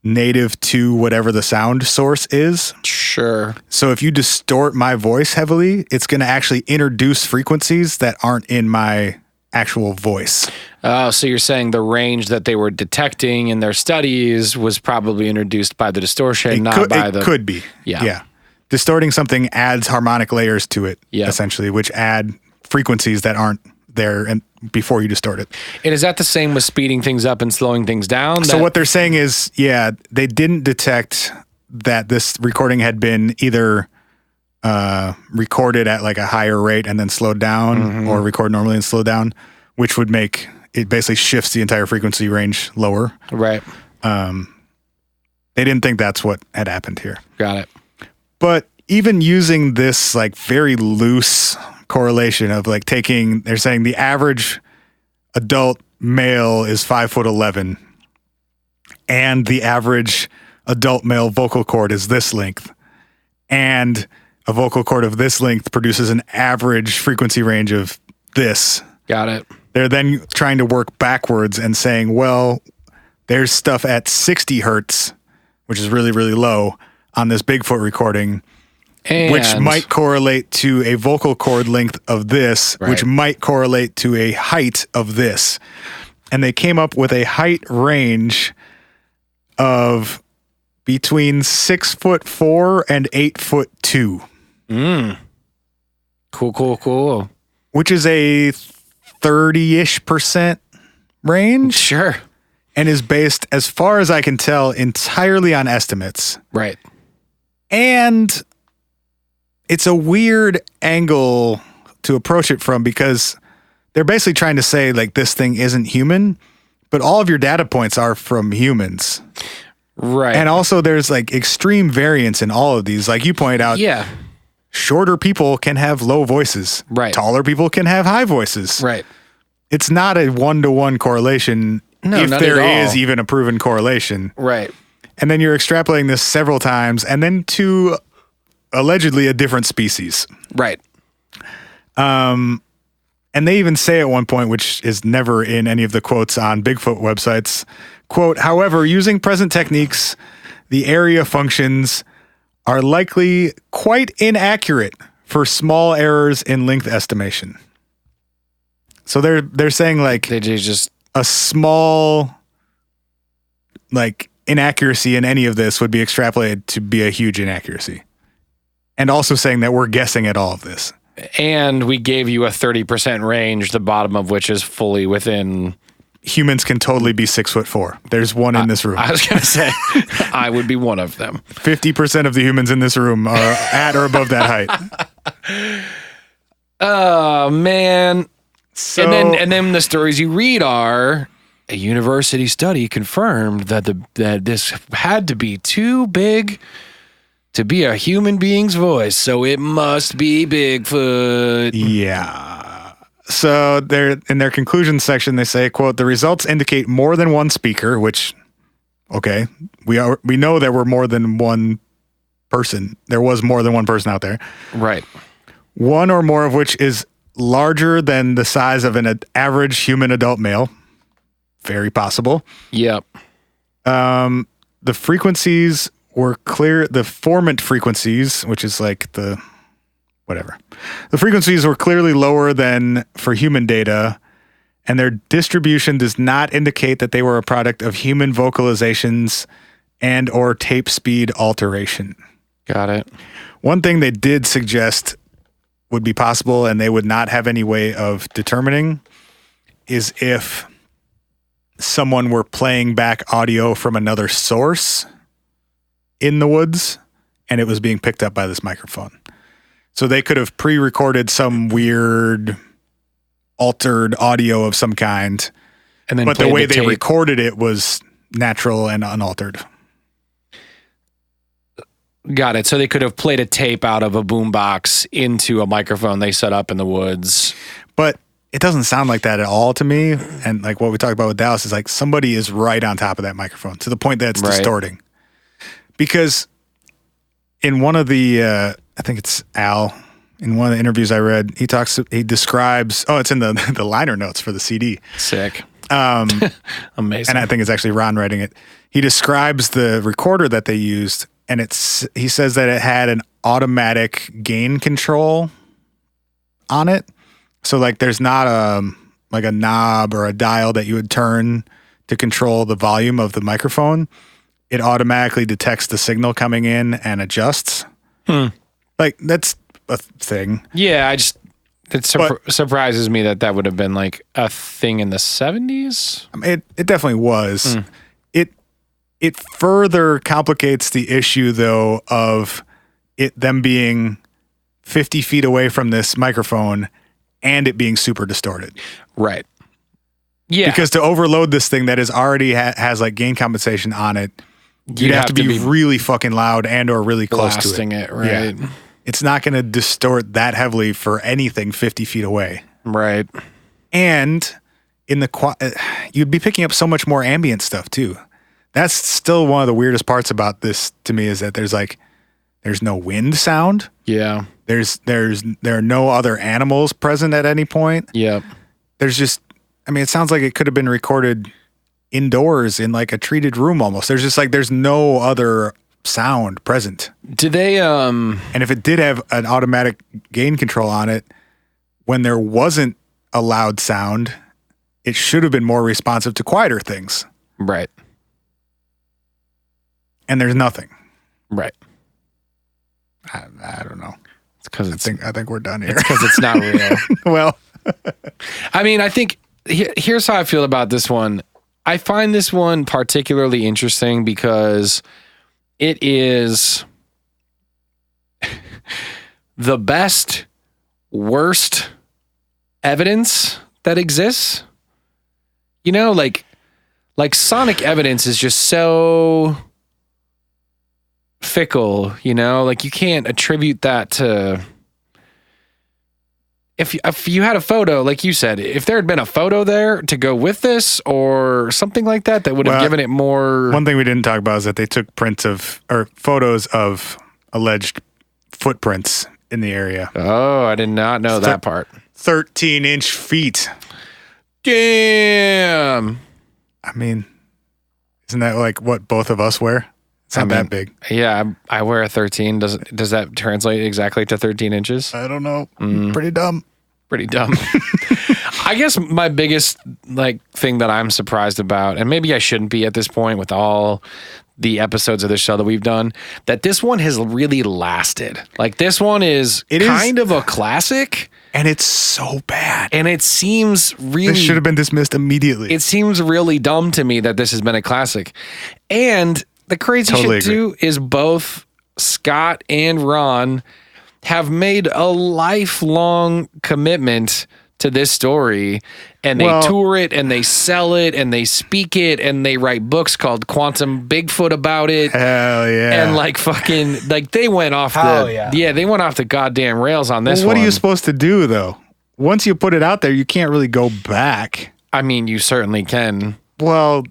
native to whatever the sound source is. Sure. So if you distort my voice heavily, it's going to actually introduce frequencies that aren't in my actual voice. Oh, so you're saying the range that they were detecting in their studies was probably introduced by the distortion, It could be. Yeah. Distorting something adds harmonic layers to it, essentially, which add frequencies that aren't there and before you distort it. And is that the same with speeding things up and slowing things down? So what they're saying is, they didn't detect that this recording had been either recorded at a higher rate and then slowed down, or record normally and slow down, which would make it basically shifts the entire frequency range lower. Right. They didn't think that's what had happened here. Got it. But even using this very loose correlation of they're saying the average adult male is 5'11", and the average adult male vocal cord is this length, and a vocal cord of this length produces an average frequency range of this. Got it. They're then trying to work backwards and saying, well, there's stuff at 60 hertz, which is really, really low on this Bigfoot recording, which might correlate to a vocal cord length of this, which might correlate to a height of this. And they came up with a height range of between 6'4" and 8'2". Cool. Which is a 30-ish% range. Sure. And is based, as far as I can tell, entirely on estimates. Right. And it's a weird angle to approach it from, because they're basically trying to say this thing isn't human, but all of your data points are from humans. Right. And also there's extreme variance in all of these. Like you pointed out. Yeah. Shorter people can have low voices. Right. Taller people can have high voices. Right. It's not a 1-to-1 correlation, if there is even a proven correlation. Right. And then you're extrapolating this several times, and then to allegedly a different species. Right. And they even say at one point, which is never in any of the quotes on Bigfoot websites, quote, however, using present techniques, the area functions are likely quite inaccurate for small errors in length estimation. So they're saying they just a small inaccuracy in any of this would be extrapolated to be a huge inaccuracy. And also saying that we're guessing at all of this. And we gave you a 30% range, the bottom of which is fully within. Humans can totally be 6'4". There's one in this room. I was going to say, I would be one of them. 50% of the humans in this room are at or above that height. Oh, man. So, and then the stories you read are, a university study confirmed that this had to be too big to be a human being's voice, so it must be Bigfoot. Yeah. So in their conclusion section, they say, quote, the results indicate more than one speaker, which Okay. We know there were more than one person. There was more than one person out there. Right. One or more of which is larger than the size of an average human adult male. Very possible. Yep. The frequencies were clear. The formant frequencies, which is like the frequencies were clearly lower than for human data, and their distribution does not indicate that they were a product of human vocalizations and or tape speed alteration. Got it. One thing they did suggest would be possible, and they would not have any way of determining, is if someone were playing back audio from another source in the woods and it was being picked up by this microphone. So they could have pre-recorded some weird altered audio of some kind, and then but the way they tape. recorded it was natural and unaltered. Got it. So they could have played a tape out of a boombox into a microphone they set up in the woods. But it doesn't sound like that at all to me. And like what we talked about with Dallas is like somebody is right on top of that microphone to the point that it's distorting. Because in one of the, I think it's Al, in one of the interviews I read, he describes, it's in the liner notes for the CD. Sick. Amazing. And I think it's actually Ron writing it. He describes the recorder that they used, and he says that it had an automatic gain control on it. So like there's not a knob or a dial that you would turn to control the volume of the microphone. It automatically detects the signal coming in and adjusts. Like that's a thing. Yeah, it surprises me that would have been like a thing in the 70s. I mean, it definitely was. It further complicates the issue though of them being 50 feet away from this microphone and it being super distorted. Right. Yeah. Because to overload this thing that is already has like gain compensation on it, you'd have to be really fucking loud and or really close to it. Blasting it, right. Yeah. It's not going to distort that heavily for anything 50 feet away. Right. And you'd be picking up so much more ambient stuff too. That's still one of the weirdest parts about this to me is that there's no wind sound. Yeah. There are no other animals present at any point. Yep. It sounds like it could have been recorded indoors in like a treated room almost. There's no other sound present. Did they and if it did have an automatic gain control on it, when there wasn't a loud sound, it should have been more responsive to quieter things. Right. And there's nothing. Right. I don't know. It's because I think we're done here. It's because it's not real. Well, I mean, I think here's how I feel about this one. I find this one particularly interesting because it is the best, worst evidence that exists. You know, like sonic evidence is just so fickle, you know, like you can't attribute that to if you had a photo, like you said, if there had been a photo there to go with this or something like that would have given it more. One thing we didn't talk about is that they took photos of alleged footprints in the area. Oh, I did not know that part. 13-inch feet. Damn. I mean, isn't that like what both of us wear? It's not that big. Yeah, I wear a 13. Does that translate exactly to 13 inches? I don't know. Pretty dumb. Pretty dumb. I guess my biggest thing that I'm surprised about, and maybe I shouldn't be at this point with all the episodes of the show that we've done, that this one has really lasted. Like this one is kind of a classic. And it's so bad. And it seems really... This should have been dismissed immediately. It seems really dumb to me that this has been a classic. And the crazy shit too is both Scott and Ron have made a lifelong commitment to this story, and they tour it and they sell it and they speak it and they write books called Quantum Bigfoot about it. Hell yeah. And they went off they went off the goddamn rails on this one. What are you supposed to do though? Once you put it out there, you can't really go back. I mean, you certainly can. Well,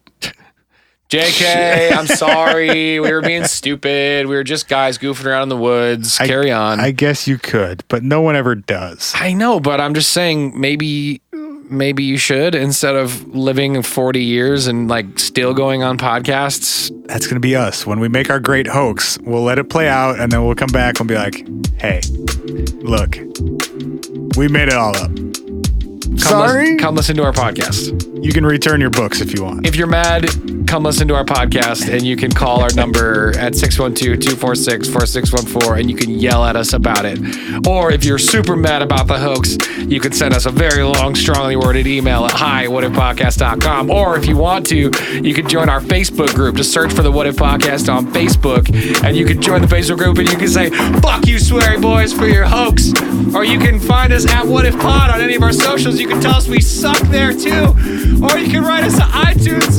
JK, I'm sorry. We were being stupid. We were just guys goofing around in the woods. Carry on. I guess you could, but no one ever does. I know, but I'm just saying maybe you should, instead of living 40 years and like still going on podcasts. That's going to be us. When we make our great hoax, we'll let it play out and then we'll come back and be like, hey, look, we made it all up. Come listen to our podcast. You can return your books if you want. If you're mad, come listen to our podcast, and you can call our number at 612-246-4614, and you can yell at us about it. Or if you're super mad about the hoax, you can send us a very long, strongly worded email at hi@whatifpodcast.com. Or if you want to, you can join our Facebook group. Just search for the What If Podcast on Facebook, and you can join the Facebook group, and you can say, fuck you, sweary boys, for your hoax. Or you can find us at What If Pod on any of our socials. You can tell us we suck there, too. Or you can write us to iTunes